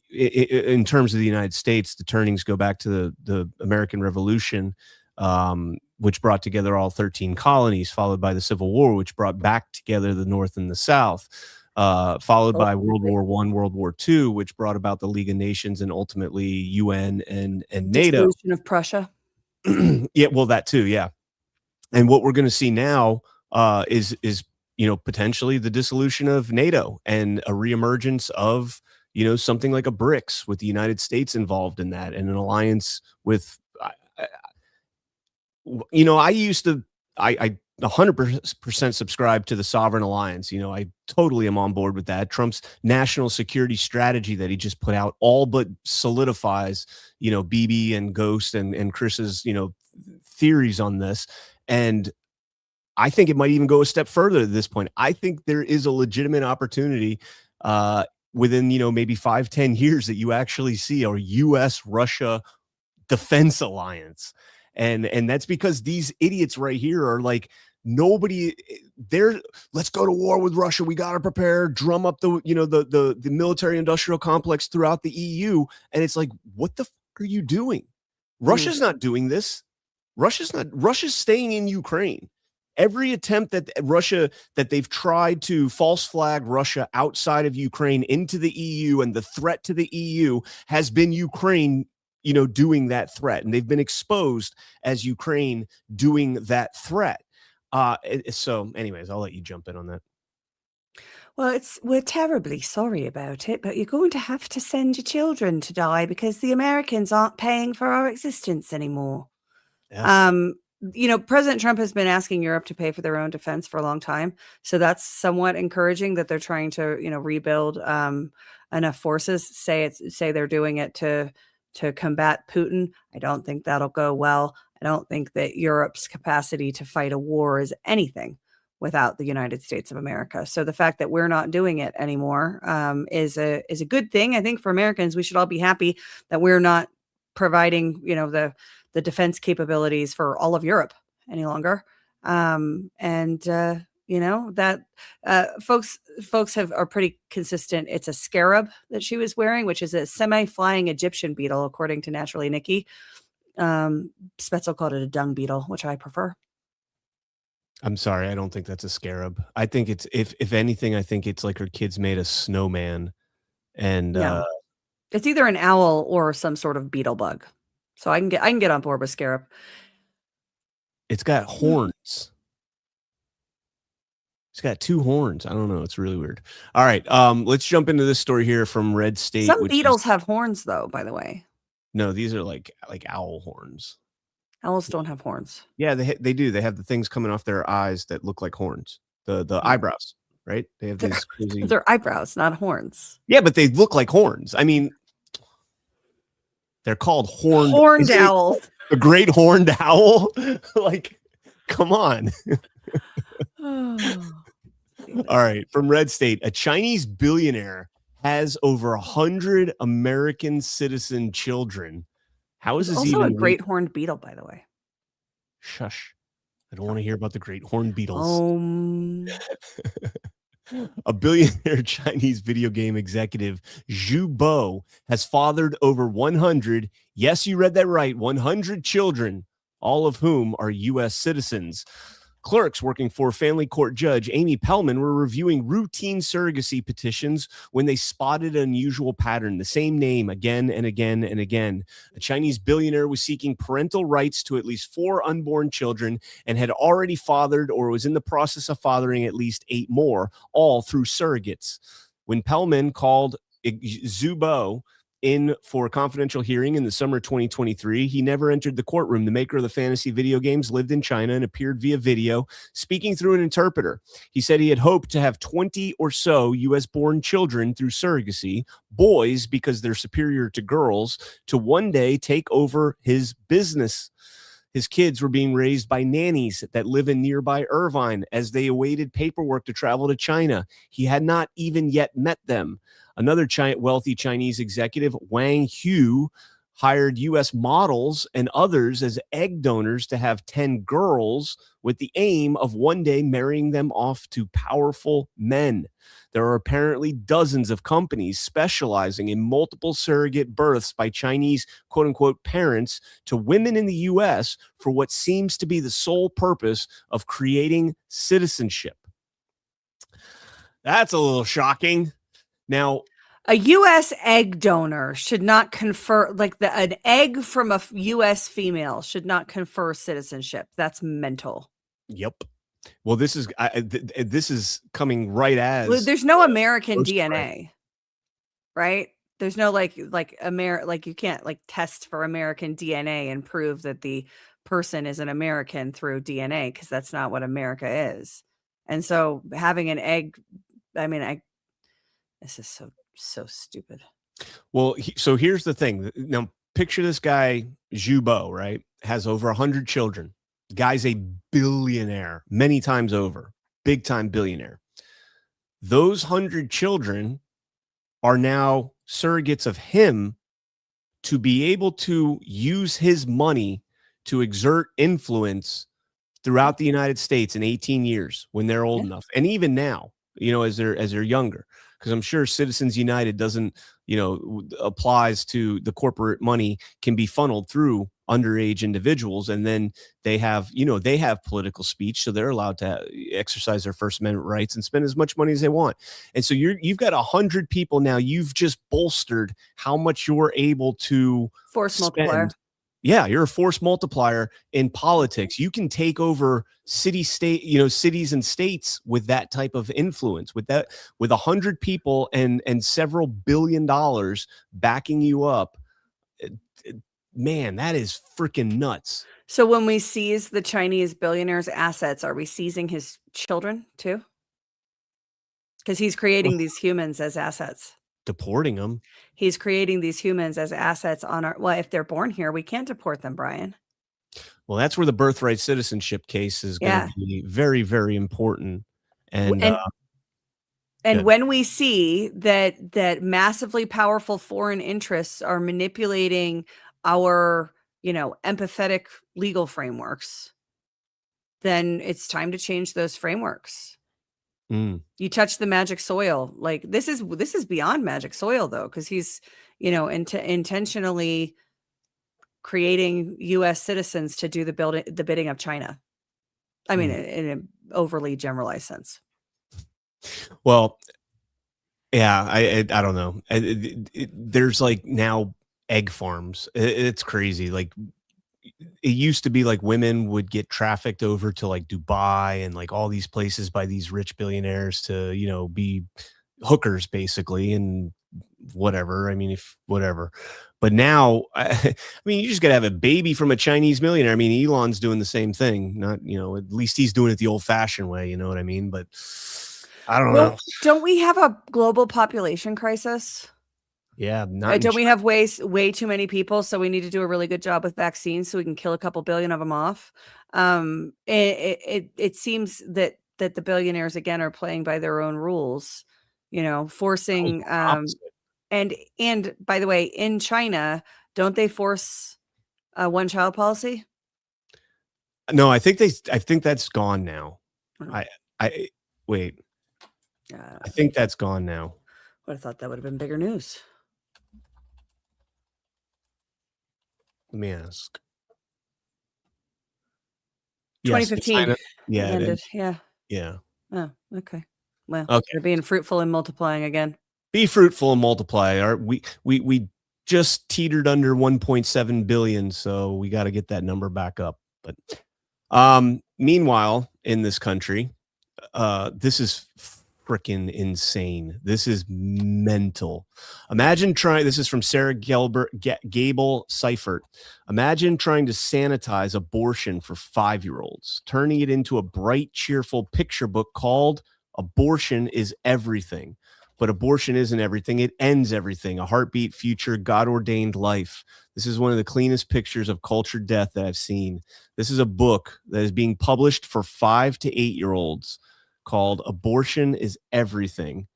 in terms of the United States, the turnings go back to the American Revolution, which brought together all 13 colonies, followed by the Civil War, which brought back together the North and the South, followed by World War I, World War II, which brought about the League of Nations and ultimately UN and NATO. Dissolution of Prussia. Yeah, well, that too, yeah. And what we're going to see now is potentially the dissolution of NATO and a reemergence of something like a BRICS with the United States involved in that, and an alliance with I 100% subscribe to the Sovereign Alliance. I totally am on board with that. Trump's national security strategy that he just put out all but solidifies, BB and Ghost and Chris's, theories on this. And I think it might even go a step further at this point. I think there is a legitimate opportunity within, maybe 5-10 years that you actually see a U.S.-Russia defense alliance. And that's because these idiots right here are like, let's go to war with Russia. We got to prepare, drum up the military industrial complex throughout the EU. And it's like, what the fuck are you doing? Russia's not doing this. Russia's staying in Ukraine. Every attempt that they've tried to false flag Russia outside of Ukraine into the EU, and the threat to the EU has been Ukraine doing that threat, and they've been exposed as Ukraine doing that threat. So anyways, I'll let you jump in on that. Well, we're terribly sorry about it, but you're going to have to send your children to die because the Americans aren't paying for our existence anymore. Yeah. President Trump has been asking Europe to pay for their own defense for a long time. So that's somewhat encouraging that they're trying to, rebuild enough forces. Say they're doing it to combat Putin. I don't think that'll go well. I don't think that Europe's capacity to fight a war is anything without the United States of America. So the fact that we're not doing it anymore is a good thing. I think for Americans, we should all be happy that we're not providing, the defense capabilities for all of Europe any longer. Folks are pretty consistent. It's a scarab that she was wearing, which is a semi-flying Egyptian beetle, according to Naturally Nikki. Spetzel called it a dung beetle, which I prefer. I'm sorry, I don't think that's a scarab. I think it's if anything, I think it's like her kids made a snowman, and it's either an owl or some sort of beetle bug. So I can get on board with scarab. It's got horns. It's got 2 horns. I don't know. It's really weird. All right. Let's jump into this story here from Red State. Some beetles have horns, though, by the way. No, these are like owl horns. Owls don't have horns. Yeah, they do. They have the things coming off their eyes that look like horns. The eyebrows, right? They have these crazy... They're eyebrows, not horns. Yeah, but they look like horns. I mean, they're called horned owls. A great horned owl? Like, come on. All right. From Red State, a Chinese billionaire has over 100 American citizen children. How is this also even a great horned beetle, by the way? Shush. I don't want to hear about the great horned beetles. A billionaire Chinese video game executive, Zhu Bo, has fathered over 100, yes, you read that right, 100 children, all of whom are U.S. citizens. Clerks working for family court judge Amy Pellman were reviewing routine surrogacy petitions when they spotted an unusual pattern, the same name again and again and again. A Chinese billionaire was seeking parental rights to at least 4 unborn children and had already fathered or was in the process of fathering at least 8 more, all through surrogates. When Pellman called Zhu Bo in for a confidential hearing in the summer of 2023. He never entered the courtroom. The maker of the fantasy video games lived in China and appeared via video, speaking through an interpreter. He said he had hoped to have 20 or so U.S.-born children through surrogacy, boys because they're superior to girls, to one day take over his business. His kids were being raised by nannies that live in nearby Irvine as they awaited paperwork to travel to China. He had not even yet met them. Another wealthy Chinese executive, Wang Hu, hired U.S. models and others as egg donors to have 10 girls with the aim of one day marrying them off to powerful men. There are apparently dozens of companies specializing in multiple surrogate births by Chinese quote unquote parents to women in the U.S. for what seems to be the sole purpose of creating citizenship. That's a little shocking. Now, a U.S. egg donor should not confer, like an egg from a U.S. female should not confer citizenship. That's mental. Yep. Well, this is coming right as. Well, there's no American DNA, right? There's no like you can't like test for American DNA and prove that the person is an American through DNA, because that's not what America is. And so having an egg, this is so stupid. Well, so here's the thing. Now, picture this guy, Zhubo, right? Has over 100 children. Guy's a billionaire, many times over, big time billionaire. Those 100 children are now surrogates of him to be able to use his money to exert influence throughout the United States in 18 years when they're old enough. And even now, as they're younger. Because I'm sure Citizens United doesn't, applies to the corporate money can be funneled through underage individuals. And then they have political speech. So they're allowed to exercise their First Amendment rights and spend as much money as they want. And so you've got 100 people now. You've just bolstered how much you're able to force multiplier. Yeah, you're a force multiplier in politics. You can take over cities and states with that type of influence, with 100 people and several $1 billion backing you up. Man, that is freaking nuts. So when we seize the Chinese billionaire's assets, are we seizing his children too? Because he's creating these humans as assets. Deporting them. He's creating these humans as assets on our. Well, if they're born here, we can't deport them, Brian. Well, that's where the birthright citizenship case is going to be very, very important. And when we see that massively powerful foreign interests are manipulating our, empathetic legal frameworks, then it's time to change those frameworks. You touch the magic soil. Like this is beyond magic soil though, because he's, intentionally creating U.S. citizens to do the bidding of China. I mean, in an overly generalized sense. Well, yeah, I don't know. There's like now egg farms. It's crazy. Like it used to be like women would get trafficked over to like Dubai and like all these places by these rich billionaires to, be hookers basically and whatever. I mean, whatever. But now, you just got to have a baby from a Chinese millionaire. I mean, Elon's doing the same thing. Not, at least he's doing it the old fashioned way. You know what I mean? But I don't know. Don't we have a global population crisis? Yeah, don't we have way too many people? So we need to do a really good job with vaccines so we can kill a couple billion of them off. It seems that the billionaires again are playing by their own rules, forcing. And by the way, in China, don't they force a one-child policy? No, I think that's gone now. I wait. I think that's gone now. Would have thought that would have been bigger news. Let me ask. 2015. Yes, yeah. Ended. Yeah. Yeah. Oh, okay. Well, okay. They're being fruitful and multiplying again. Be fruitful and multiply. We just teetered under 1.7 billion, so we got to get that number back up. But meanwhile, in this country, this is freaking insane. This is mental. Imagine trying. This is from Sarah Gable Seifert. Imagine trying to sanitize abortion for 5-year-olds, turning it into a bright, cheerful picture book called "Abortion is Everything." But abortion isn't everything. It ends everything. A heartbeat, future, God-ordained life. This is one of the cleanest pictures of cultured death that I've seen. This is a book that is being published for 5 to 8-year-olds called Abortion is Everything.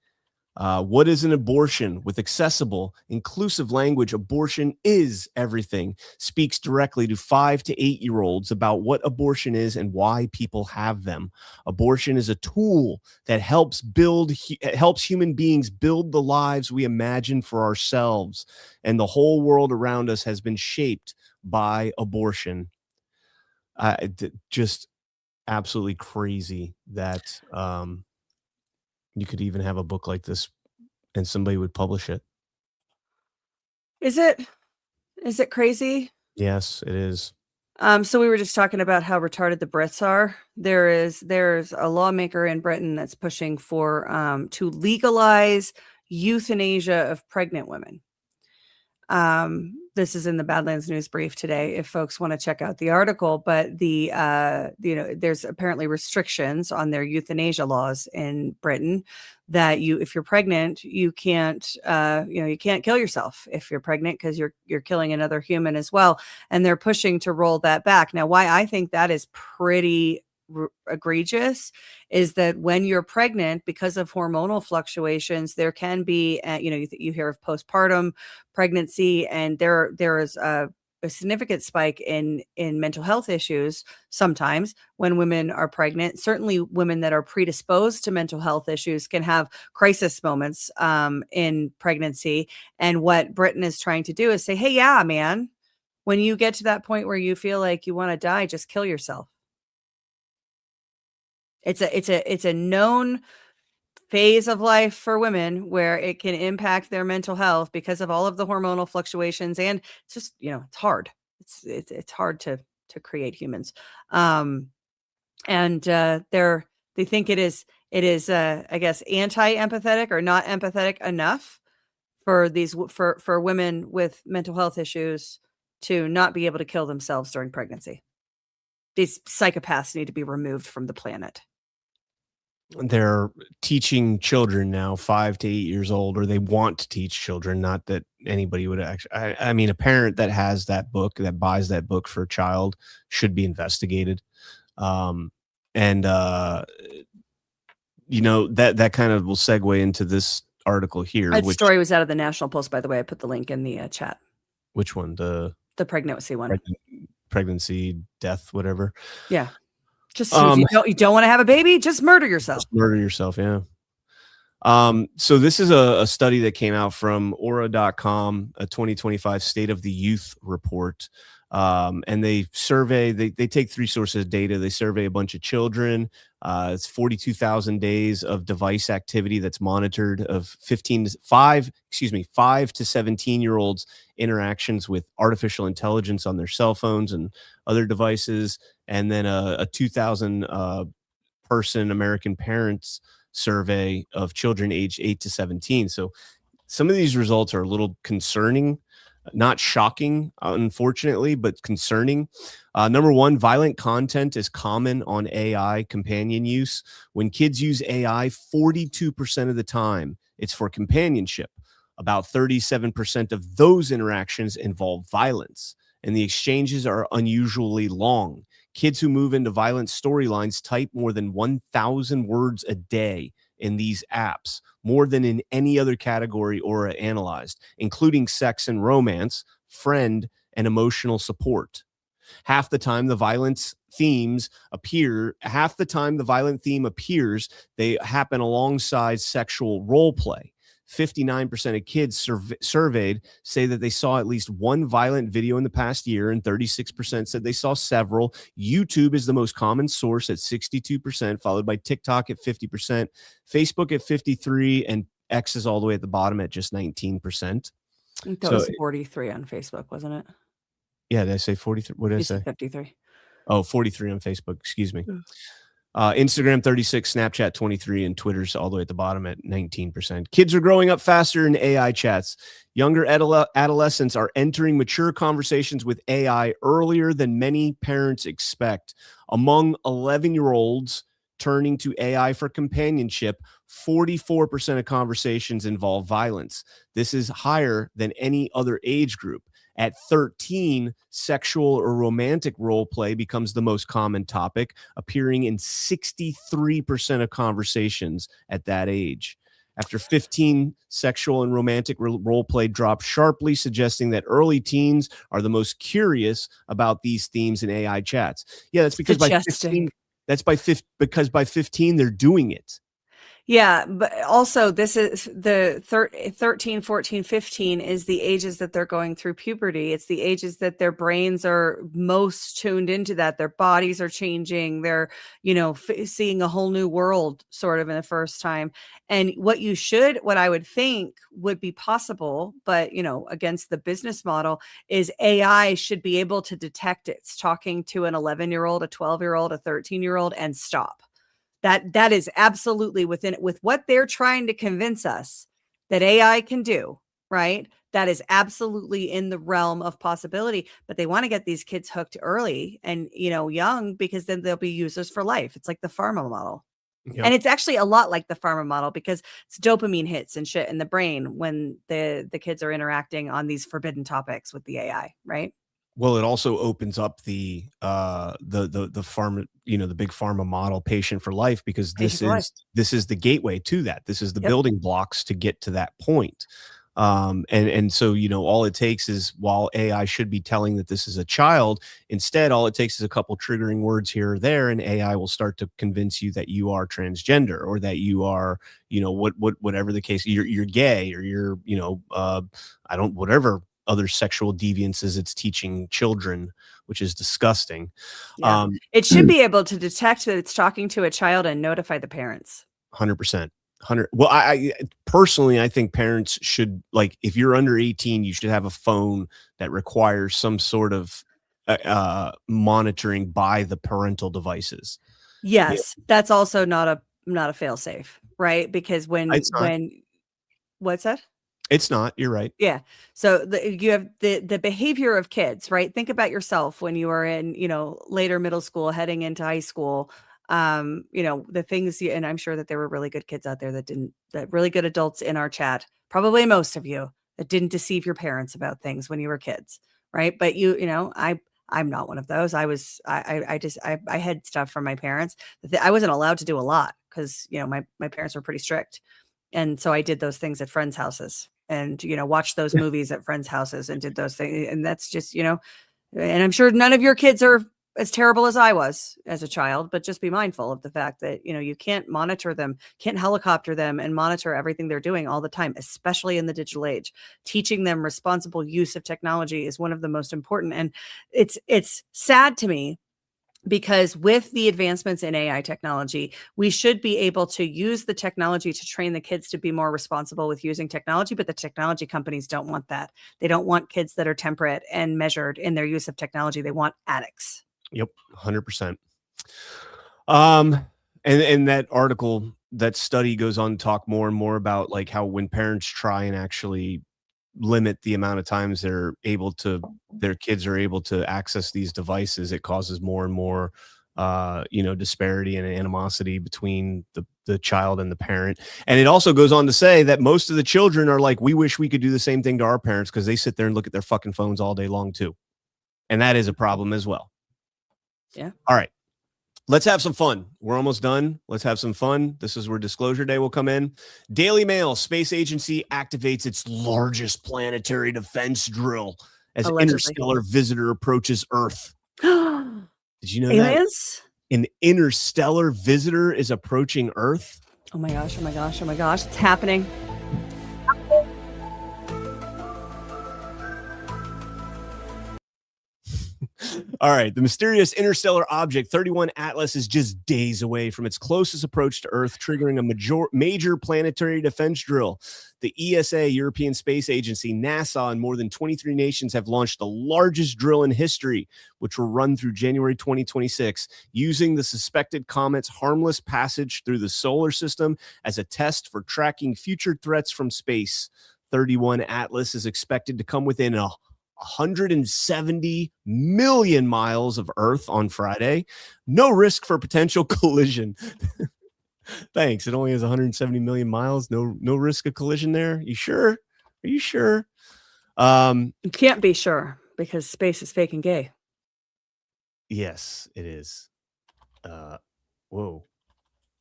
What is an abortion? With accessible, inclusive language, abortion is everything. Speaks directly to 5 to 8-year-olds about what abortion is and why people have them. Abortion is a tool that helps human beings build the lives we imagine for ourselves, and the whole world around us has been shaped by abortion. Just absolutely crazy that you could even have a book like this and somebody would publish it. Is it crazy? Yes, it is. So we were just talking about how retarded the Brits are. There's a lawmaker in Britain that's pushing for to legalize euthanasia of pregnant women. This is in the Badlands News Brief today, if folks want to check out the article. But there's apparently restrictions on their euthanasia laws in Britain that if you're pregnant, you can't kill yourself if you're pregnant, because you're killing another human as well. And they're pushing to roll that back. Now, why I think that is pretty egregious is that when you're pregnant, because of hormonal fluctuations, there can be you hear of postpartum pregnancy, and there is a significant spike in mental health issues sometimes when women are pregnant. Certainly women that are predisposed to mental health issues can have crisis moments in pregnancy. And what Britain is trying to do is say, hey, yeah, man, when you get to that point where you feel like you want to die, just kill yourself. It's a known phase of life for women where it can impact their mental health because of all of the hormonal fluctuations, and it's just it's hard. It's hard to create humans, and they think it is I guess anti-empathetic or not empathetic enough for for women with mental health issues to not be able to kill themselves during pregnancy. These psychopaths need to be removed from the planet. They're teaching children now 5 to 8 years old, or they want to teach children. Not that anybody would actually, I mean, a parent that has that book, that buys that book for a child, should be investigated. That kind of will segue into this article here. That story was out of the National Post, by the way. I put the link in the chat. Which one? The pregnancy one. Pregnancy, death, whatever. Yeah. Just if you don't want to have a baby, just murder yourself. Murder yourself, yeah. So this is a study that came out from Aura.com, a 2025 State of the Youth report. And they take 3 sources of data. They survey a bunch of children. It's 42,000 days of device activity that's monitored of 5 to 17-year-olds interactions with artificial intelligence on their cell phones and other devices. And then a 2,000 person American parents survey of children aged 8 to 17. So some of these results are a little concerning. Not shocking, unfortunately, but concerning. Number one, violent content is common on AI companion use. When kids use AI, 42% of the time, it's for companionship. About 37% of those interactions involve violence, and the exchanges are unusually long. Kids who move into violent storylines type more than 1,000 words a day in these apps, more than in any other category Aura analyzed, including sex and romance, friend, and emotional support. Half the time the violent theme appears, they happen alongside sexual role play. 59% of kids surveyed say that they saw at least one violent video in the past year, and 36% said they saw several. YouTube is the most common source at 62%, followed by TikTok at 50%, Facebook at 53%, and X is all the way at the bottom at just 19%. That was 43 on Facebook, wasn't it? Yeah, did I say 43? What did I say? 53. Oh, 43 on Facebook. Excuse me. Instagram 36, Snapchat 23, and Twitter's all the way at the bottom at 19%. Kids are growing up faster in AI chats. Younger adolescents are entering mature conversations with AI earlier than many parents expect. Among 11-year-olds turning to AI for companionship, 44% of conversations involve violence. This is higher than any other age group. At 13, sexual or romantic role play becomes the most common topic, appearing in 63% of conversations at that age. after 15 sexual and romantic role play dropped sharply, suggesting that early teens are the most curious about these themes in AI chats. Yeah, that's because by 15, because by 15 they're doing it. Yeah, but also this is the 13, 14, 15 is the ages that they're going through puberty. It's the ages that their brains are most tuned into that. Their bodies are changing. They're, seeing a whole new world sort of in the first time. And what I would think would be possible, but, against the business model is AI should be able to detect it's talking to an 11-year-old, a 12-year-old, a 13-year-old and stop. That is absolutely with what they're trying to convince us that AI can do, right? That is absolutely in the realm of possibility, but they want to get these kids hooked early and, young, because then they'll be users for life. It's like the pharma model. Yep. And it's actually a lot like the pharma model because it's dopamine hits and shit in the brain when the kids are interacting on these forbidden topics with the AI, right? Well, it also opens up the pharma, the big pharma model, patient for life, because this is the gateway to that. This is the building blocks to get to that point. And so, all it takes is, while AI should be telling that this is a child, instead, all it takes is a couple triggering words here or there, and AI will start to convince you that you are transgender, or that you are, whatever the case, you're gay, or you're, whatever other sexual deviances it's teaching children, which is disgusting. Yeah. It should be able to detect that it's talking to a child and notify the parents. 100%. Well, I personally, I think parents should, if you're under 18, you should have a phone that requires some sort of monitoring by the parental devices. Yes, that's also not a fail safe, right? Because when what's that? It's not. You're right. Yeah. So you have the behavior of kids, right? Think about yourself when you were in, later middle school, heading into high school. The things, and I'm sure that there were really good kids out there that really good adults in our chat, probably most of you, that didn't deceive your parents about things when you were kids, right? But I'm not one of those. I had stuff from my parents that I wasn't allowed to do a lot because, my parents were pretty strict. And so I did those things at friends' houses and, watched those movies at friends' houses and did those things. And that's just, and I'm sure none of your kids are as terrible as I was as a child, but just be mindful of the fact that, you can't monitor them, can't helicopter them and monitor everything they're doing all the time, especially in the digital age. Teaching them responsible use of technology is one of the most important. And it's sad to me, because with the advancements in AI technology, we should be able to use the technology to train the kids to be more responsible with using technology, but the technology companies don't want that. They don't want kids that are temperate and measured in their use of technology. They want addicts. Yep, 100%. And that article, that study goes on to talk more and more about how when parents try and actually limit the amount of times their kids are able to access these devices, it causes more and more disparity and animosity between the child and the parent. And it also goes on to say that most of the children are like, we wish we could do the same thing to our parents, because they sit there and look at their fucking phones all day long too. And that is a problem as well. Yeah. All right. Let's have some fun. We're almost done. Let's have some fun. This is where Disclosure Day will come in. Daily Mail, space agency activates its largest planetary defense drill as interstellar visitor approaches Earth. Did you know Aliens? that? An interstellar visitor is approaching Earth? Oh my gosh, oh my gosh, oh my gosh. It's happening. All right. The mysterious interstellar object 31 Atlas is just days away from its closest approach to Earth, triggering a major planetary defense drill. The ESA, European Space Agency, NASA, and more than 23 nations have launched the largest drill in history, which will run through January 2026, using the suspected comet's harmless passage through the solar system as a test for tracking future threats from space. 31 Atlas is expected to come within 170 million miles of Earth on Friday. No risk for potential collision. Thanks. It only has 170 million miles. No risk of collision there. You sure? Are you sure? You can't be sure, because space is fake and gay. Yes, it is. Whoa.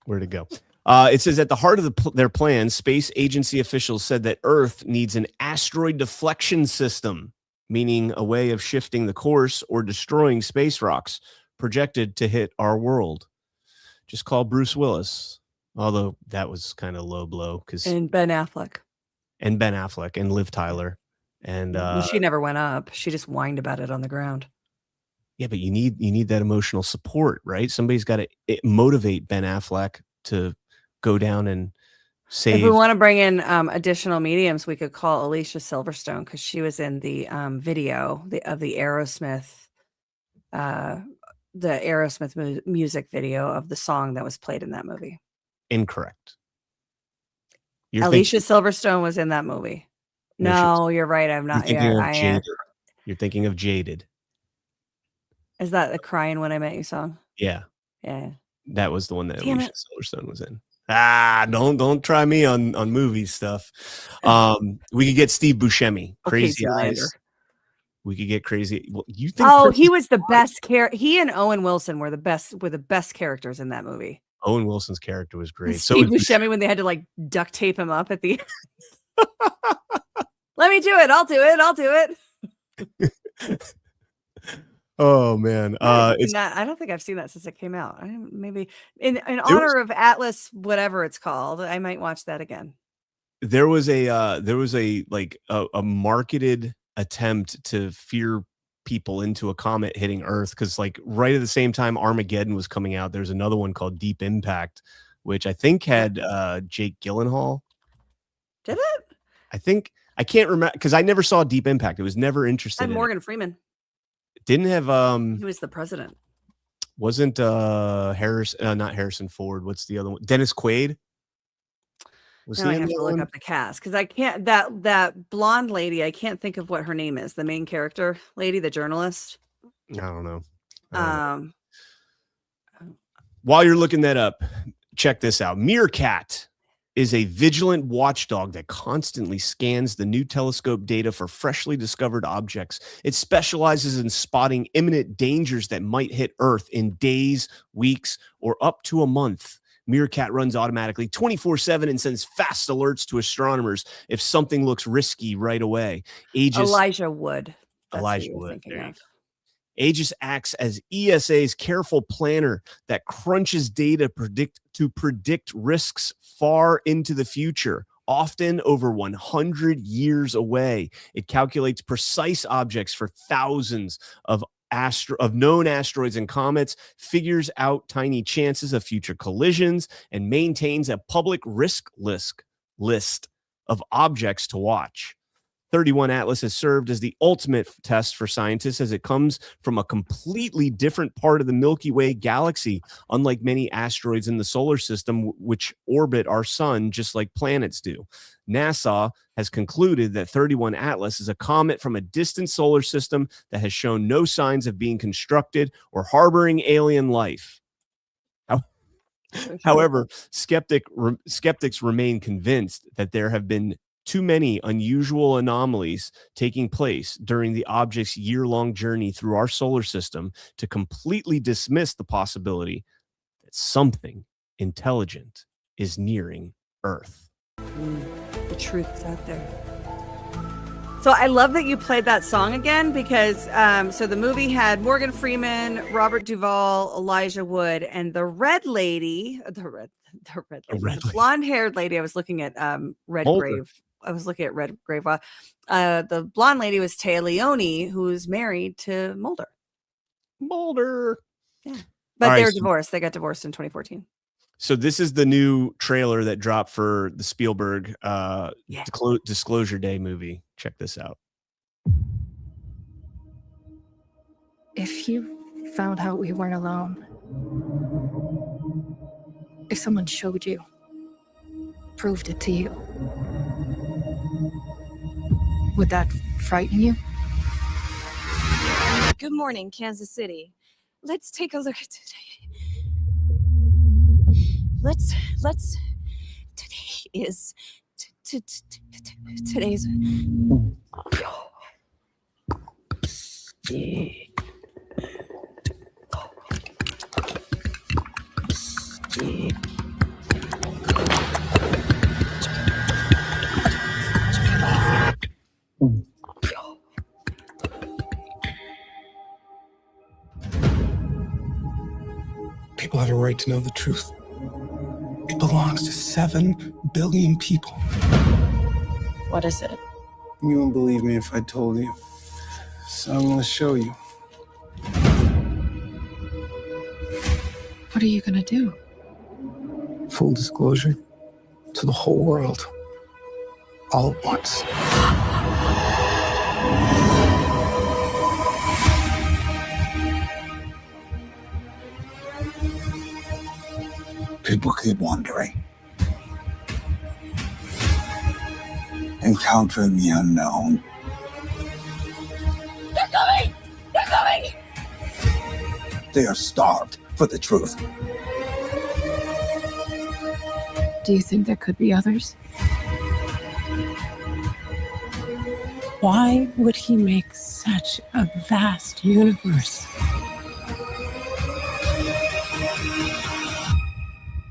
Where'd it go? It says at the heart of their plan, space agency officials said that Earth needs an asteroid deflection system, meaning a way of shifting the course or destroying space rocks projected to hit our world. Just call Bruce Willis, although that was kind of low blow And Ben Affleck. and Liv Tyler. And she never went up. She just whined about it on the ground. yeah, but you need that emotional support, right? Somebody's got to motivate Ben Affleck to go down and save. If we want to bring in additional mediums, we could call Alicia Silverstone because she was in the video of the Aerosmith, music video of the song that was played in that movie. Incorrect. Alicia Silverstone was in that movie. No, you're right. I'm not. You're thinking of Jaded. Is that the Crying When I Met You song? Yeah. Yeah. That was the one that Damn Alicia Silverstone was in. Don't try me on movie stuff. We could get Steve Buscemi, Crazy Eyes. We could get Crazy. Well, you think? Oh, he was the best character. He and Owen Wilson were the best characters in that movie. Owen Wilson's character was great. Steve Buscemi when they had to like duct tape him up at the end. Let me do it. I'll do it. Oh man, I don't think I've seen that since it came out. Maybe in honor of Atlas, whatever it's called, I might watch that again. There was a marketed attempt to fear people into a comet hitting Earth because like right at the same time Armageddon was coming out, there's another one called Deep Impact, which I think had Jake Gyllenhaal. Did it? I can't remember because I never saw Deep Impact. It was never interested. And Morgan Freeman. Didn't have he was the president. Wasn't not Harrison Ford. What's the other one? Dennis Quaid. I have to look up the cast because I can't that blonde lady, I can't think of what her name is, the main character lady, the journalist. I don't know. While you're looking that up, check this out. Meerkat is a vigilant watchdog that constantly scans the new telescope data for freshly discovered objects. It specializes in spotting imminent dangers that might hit Earth in days, weeks, or up to a month. Meerkat runs automatically 24/7 and sends fast alerts to astronomers if something looks risky right away. Elijah Wood. Aegis acts as ESA's careful planner that crunches data to predict risks far into the future, often over 100 years away. It calculates precise objects for thousands of known asteroids and comets, figures out tiny chances of future collisions, and maintains a public risk list of objects to watch. 31 Atlas has served as the ultimate test for scientists as it comes from a completely different part of the Milky Way galaxy, unlike many asteroids in the solar system which orbit our sun just like planets do. NASA has concluded that 31 Atlas is a comet from a distant solar system that has shown no signs of being constructed or harboring alien life. However, skeptics remain convinced that there have been too many unusual anomalies taking place during the object's year-long journey through our solar system to completely dismiss the possibility that something intelligent is nearing Earth. The truth is out there. So I love that you played that song again because so the movie had Morgan Freeman, Robert Duvall, Elijah Wood, and the red lady, the blonde-haired lady. I was looking at Redgrave. I was looking at Redgrave. The blonde lady was Taya Leone, who's married to Mulder. Yeah. But they're divorced. They got divorced in 2014. So this is the new trailer that dropped for the Spielberg Disclosure Day movie. Check this out. If you found out we weren't alone, if someone showed you, proved it to you, would that frighten you? Good morning, Kansas City. Let's take a look at today. Today's. people have a right to know the truth. It belongs to 7 billion people. What is it? You wouldn't believe me if I told you. So I'm going to show you. What are you gonna do? Full disclosure to the whole world. All at once. People keep wondering. Encountering the unknown. They're coming! They're coming! They are starved for the truth. Do you think there could be others? Why would he make such a vast universe?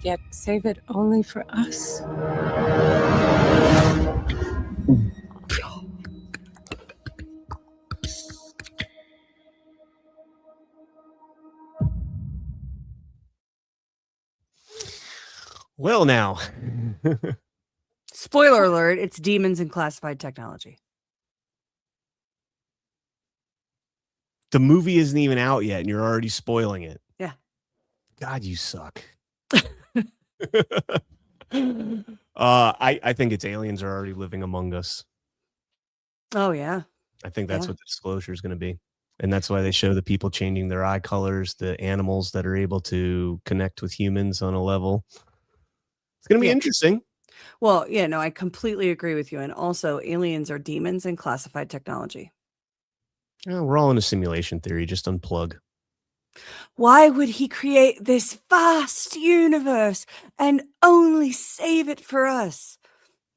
Yet save it only for us? Well, now. Spoiler alert, it's demons and classified technology. The movie isn't even out yet, and you're already spoiling it. Yeah. God, you suck. I think it's aliens are already living among us. Oh, yeah. I think that's what the disclosure is going to be. And that's why they show the people changing their eye colors, the animals that are able to connect with humans on a level. It's going to be interesting. Well, yeah, no, I completely agree with you. And also, aliens are demons and classified technology. Yeah, we're all in a simulation theory. Just unplug. Why would he create this vast universe and only save it for us?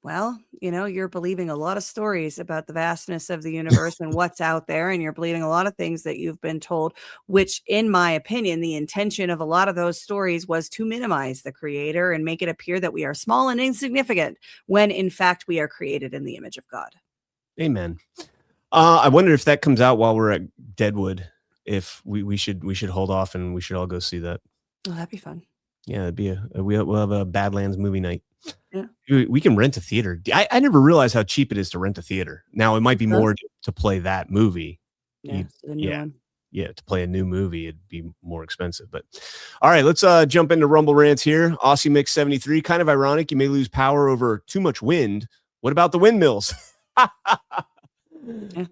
Well, you're believing a lot of stories about the vastness of the universe and what's out there, and you're believing a lot of things that you've been told, which, in my opinion, the intention of a lot of those stories was to minimize the creator and make it appear that we are small and insignificant when, in fact, we are created in the image of God. Amen. I wonder if that comes out while we're at Deadwood. If we should hold off and we should all go see that. Oh, that'd be fun. Yeah, it'd be we'll have a Badlands movie night. Yeah. We can rent a theater. I never realized how cheap it is to rent a theater. Now it might be more to play that movie. Yeah, the new one. Yeah, to play a new movie, it'd be more expensive. But all right, let's jump into Rumble Rants here. Aussie Mix 73. Kind of ironic. You may lose power over too much wind. What about the windmills?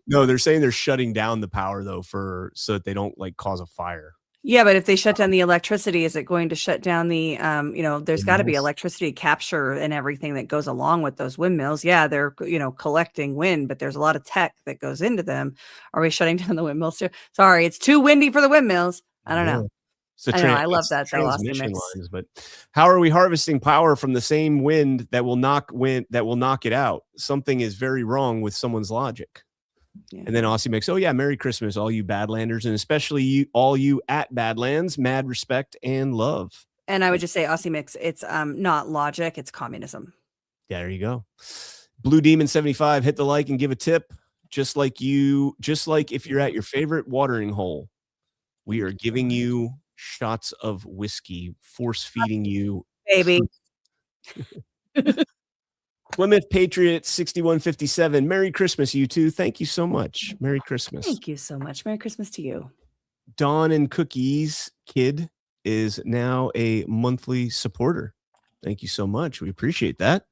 No, they're saying they're shutting down the power though so that they don't cause a fire. Yeah, but if they shut down the electricity, is it going to shut down the, there's got to be electricity capture and everything that goes along with those windmills. Yeah, they're, collecting wind, but there's a lot of tech that goes into them. Are we shutting down the windmills too? Sorry, it's too windy for the windmills. I don't know. I love that though. Transmission lines, but how are we harvesting power from the same wind that will knock it out? Something is very wrong with someone's logic. Yeah. And then Aussie makes, oh yeah, Merry Christmas, all you Badlanders, and especially all you at Badlands, mad respect and love. And I would just say, Aussie Mix, it's not logic, it's communism. Yeah, there you go. Blue Demon 75, hit the like and give a tip. Just like if you're at your favorite watering hole, we are giving you shots of whiskey, force feeding you, baby. Plymouth Patriot 6157. Merry Christmas, you two. Thank you so much. Merry Christmas. Thank you so much. Merry Christmas to you. Dawn and Cookies Kid is now a monthly supporter. Thank you so much. We appreciate that.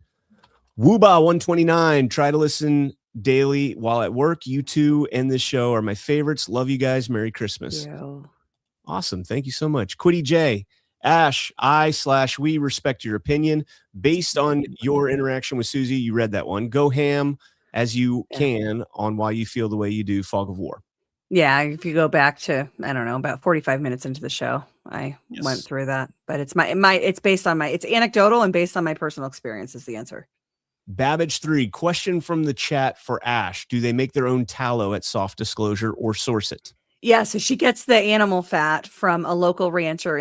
Wooba 129. Try to listen daily while at work. You two and this show are my favorites. Love you guys. Merry Christmas. Yeah. Awesome. Thank you so much. Quitty J. Ash, we respect your opinion. Based on your interaction with Susie, you read that one. Go ham as you can on why you feel the way you do, Fog of War. Yeah, if you go back to, I don't know, about 45 minutes into the show, I went through that. But it's it's based on it's anecdotal and based on my personal experience is the answer. Babbage 3, question from the chat for Ash. Do they make their own tallow at Soft Disclosure or source it? Yeah, so she gets the animal fat from a local rancher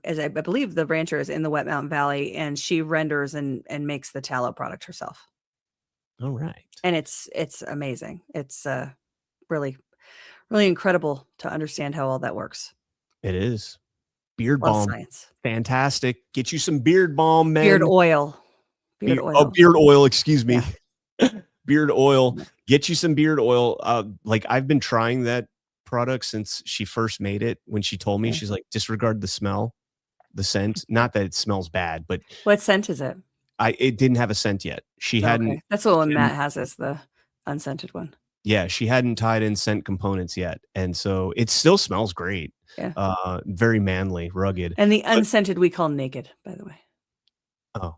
as I believe the rancher is in the Wet Mountain Valley, and she renders and makes the tallow product herself. All right. And it's amazing. It's really, really incredible to understand how all that works. It is. Beard Love balm. science. Fantastic. Get you some beard balm, man. Beard oil. Beard oil. Oh, beard oil. Excuse me. Beard oil. Get you some beard oil. Like I've been trying that product since she first made it. When she told me, she's like, disregard the smell, the scent. Not that it smells bad, but What scent is it? it didn't have a scent yet. She hadn't. That's the one Matt has, is the unscented one. Yeah, she hadn't tied in scent components yet, and so it still smells great. Yeah. Very manly, rugged. And the unscented we call naked, by the way. Oh,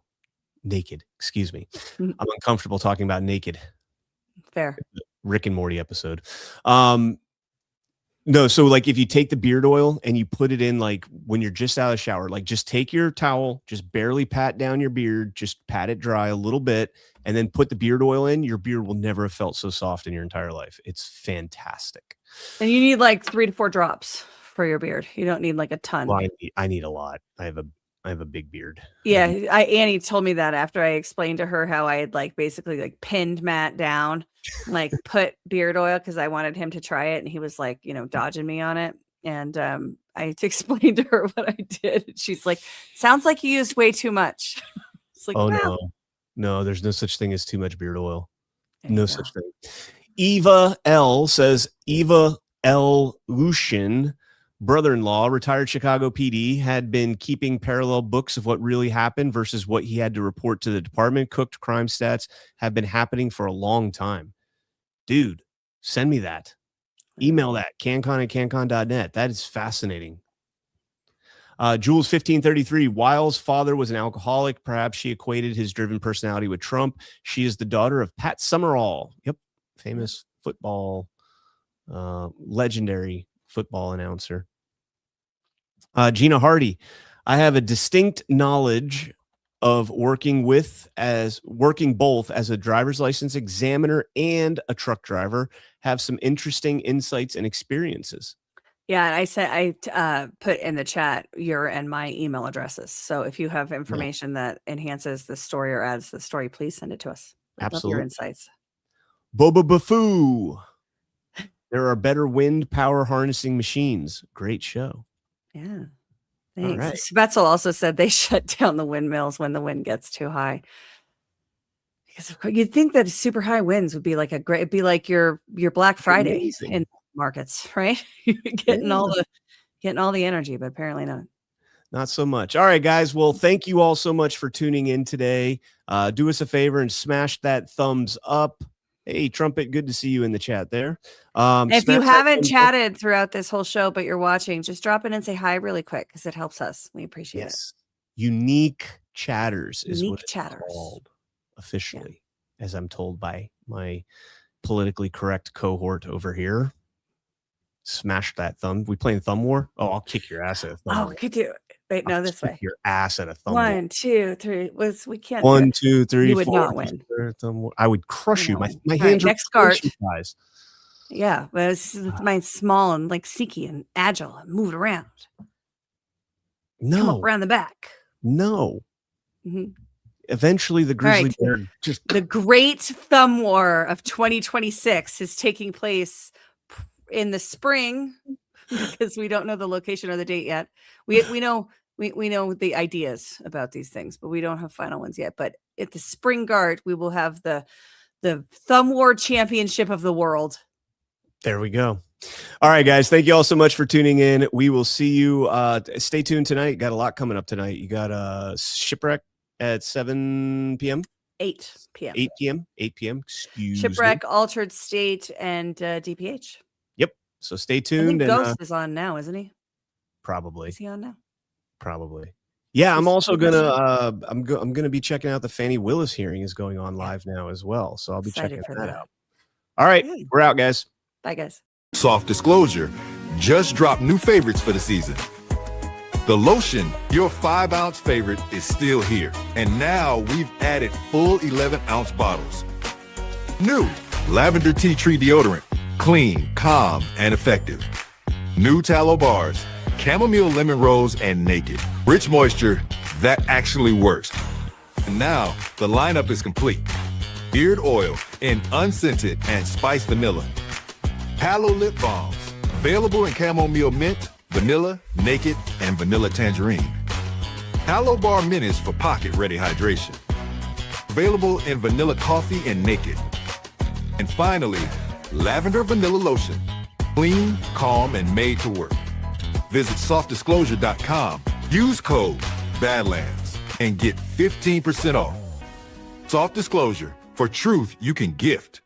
naked. Excuse me. I'm uncomfortable talking about naked. Fair. Rick and Morty episode. No, so like if you take the beard oil and you put it in like when you're just out of the shower, like just take your towel, just barely pat down your beard, just pat it dry a little bit, and then put the beard oil in. Your beard will never have felt so soft in your entire life. It's fantastic. And you need like 3 to 4 drops for your beard. You don't need like a ton. Well, I need a lot. I have a big beard. Yeah, Annie told me that after I explained to her how I had like basically like pinned Matt down, like put beard oil because I wanted him to try it, and he was like, dodging me on it. And I explained to her what I did. She's like, "Sounds like you used way too much." It's like, oh no, there's no such thing as too much beard oil. No such thing. Eva L says Eva L. Lucian, brother-in-law, retired Chicago PD, had been keeping parallel books of what really happened versus what he had to report to the department. Cooked crime stats have been happening for a long time. Dude, send me that. Email that, CannCon at CannCon.net. That is fascinating. Jules 1533, Wiles' father was an alcoholic. Perhaps she equated his driven personality with Trump. She is the daughter of Pat Summerall. Yep, famous football, legendary football announcer. Gina Hardy, I have a distinct knowledge of working both as a driver's license examiner and a truck driver. Have some interesting insights and experiences. Yeah, and I put in the chat your and my email addresses. So if you have information that enhances the story or adds to the story, please send it to us. I'd love Absolutely. your insights. Boba Bafoo. There are better wind power harnessing machines. Great show. Yeah. All Thanks. right. Spetzel also said they shut down the windmills when the wind gets too high. Because of course, you'd think that super high winds would be like it'd be like your Black Friday Amazing. in markets, right? You're getting all the energy, but apparently not. Not so much. All right, guys. Well, thank you all so much for tuning in today. Do us a favor and smash that thumbs up. Hey, Trumpet, good to see you in the chat there. If you Smash that haven't thumbs up. chatted throughout this whole show, but you're watching, just drop in and say hi really quick because it helps us. We appreciate it. Unique chatters is Unique what it's chatters. called officially, as I'm told by my politically correct cohort over here. Smash that thumb. We playing thumb war? Oh, I'll kick your ass at a thumb Oh, war. could do it. Wait, no, this way. Your ass at a thumb war. 1, 2, 3. We can't. 1, 2, 3, You would 4. not win. Thumb war. I would crush you. My All right, hands are next card. guys. Yeah, but mine's small and like seeky and agile and move it around. Come No, up around the back. no. Mhm. Eventually, the grizzly right. bear just The Great Thumb War of 2026 is taking place in the spring because we don't know the location or the date yet. We know the ideas about these things, but we don't have final ones yet. But at the Spring Guard, we will have the Thumb War Championship of the world. There we go. All right, guys. Thank you all so much for tuning in. We will see you. Stay tuned tonight. Got a lot coming up tonight. You got Shipwreck at 7 p.m. 8 p.m. 8 p.m. 8 p.m. Excuse Shipwreck, me. Altered State, and DPH. Yep. So stay I tuned. think And, Ghost is on now, isn't he? probably. Is he on now? Probably. Yeah, I'm also gonna I'm gonna be checking out the Fannie Willis hearing is going on live now as well. So I'll be Excited checking for that that. out. All right, we're out, guys. Bye, guys. Soft disclosure, just dropped new favorites for the season. The lotion, your 5-ounce favorite, is still here. And now we've added full 11-ounce bottles. New lavender tea tree deodorant, clean, calm, and effective. New tallow bars, chamomile lemon rose, and naked. Rich moisture that actually works. And now the lineup is complete. Beard oil in unscented and spiced vanilla. Palo lip balms, available in chamomile mint, vanilla, naked, and vanilla tangerine. Halo Bar Minis for pocket-ready hydration. Available in vanilla coffee and naked. And finally, lavender vanilla lotion. Clean, calm, and made to work. Visit softdisclosure.com. Use code Badlands and get 15% off. Soft Disclosure, for truth you can gift.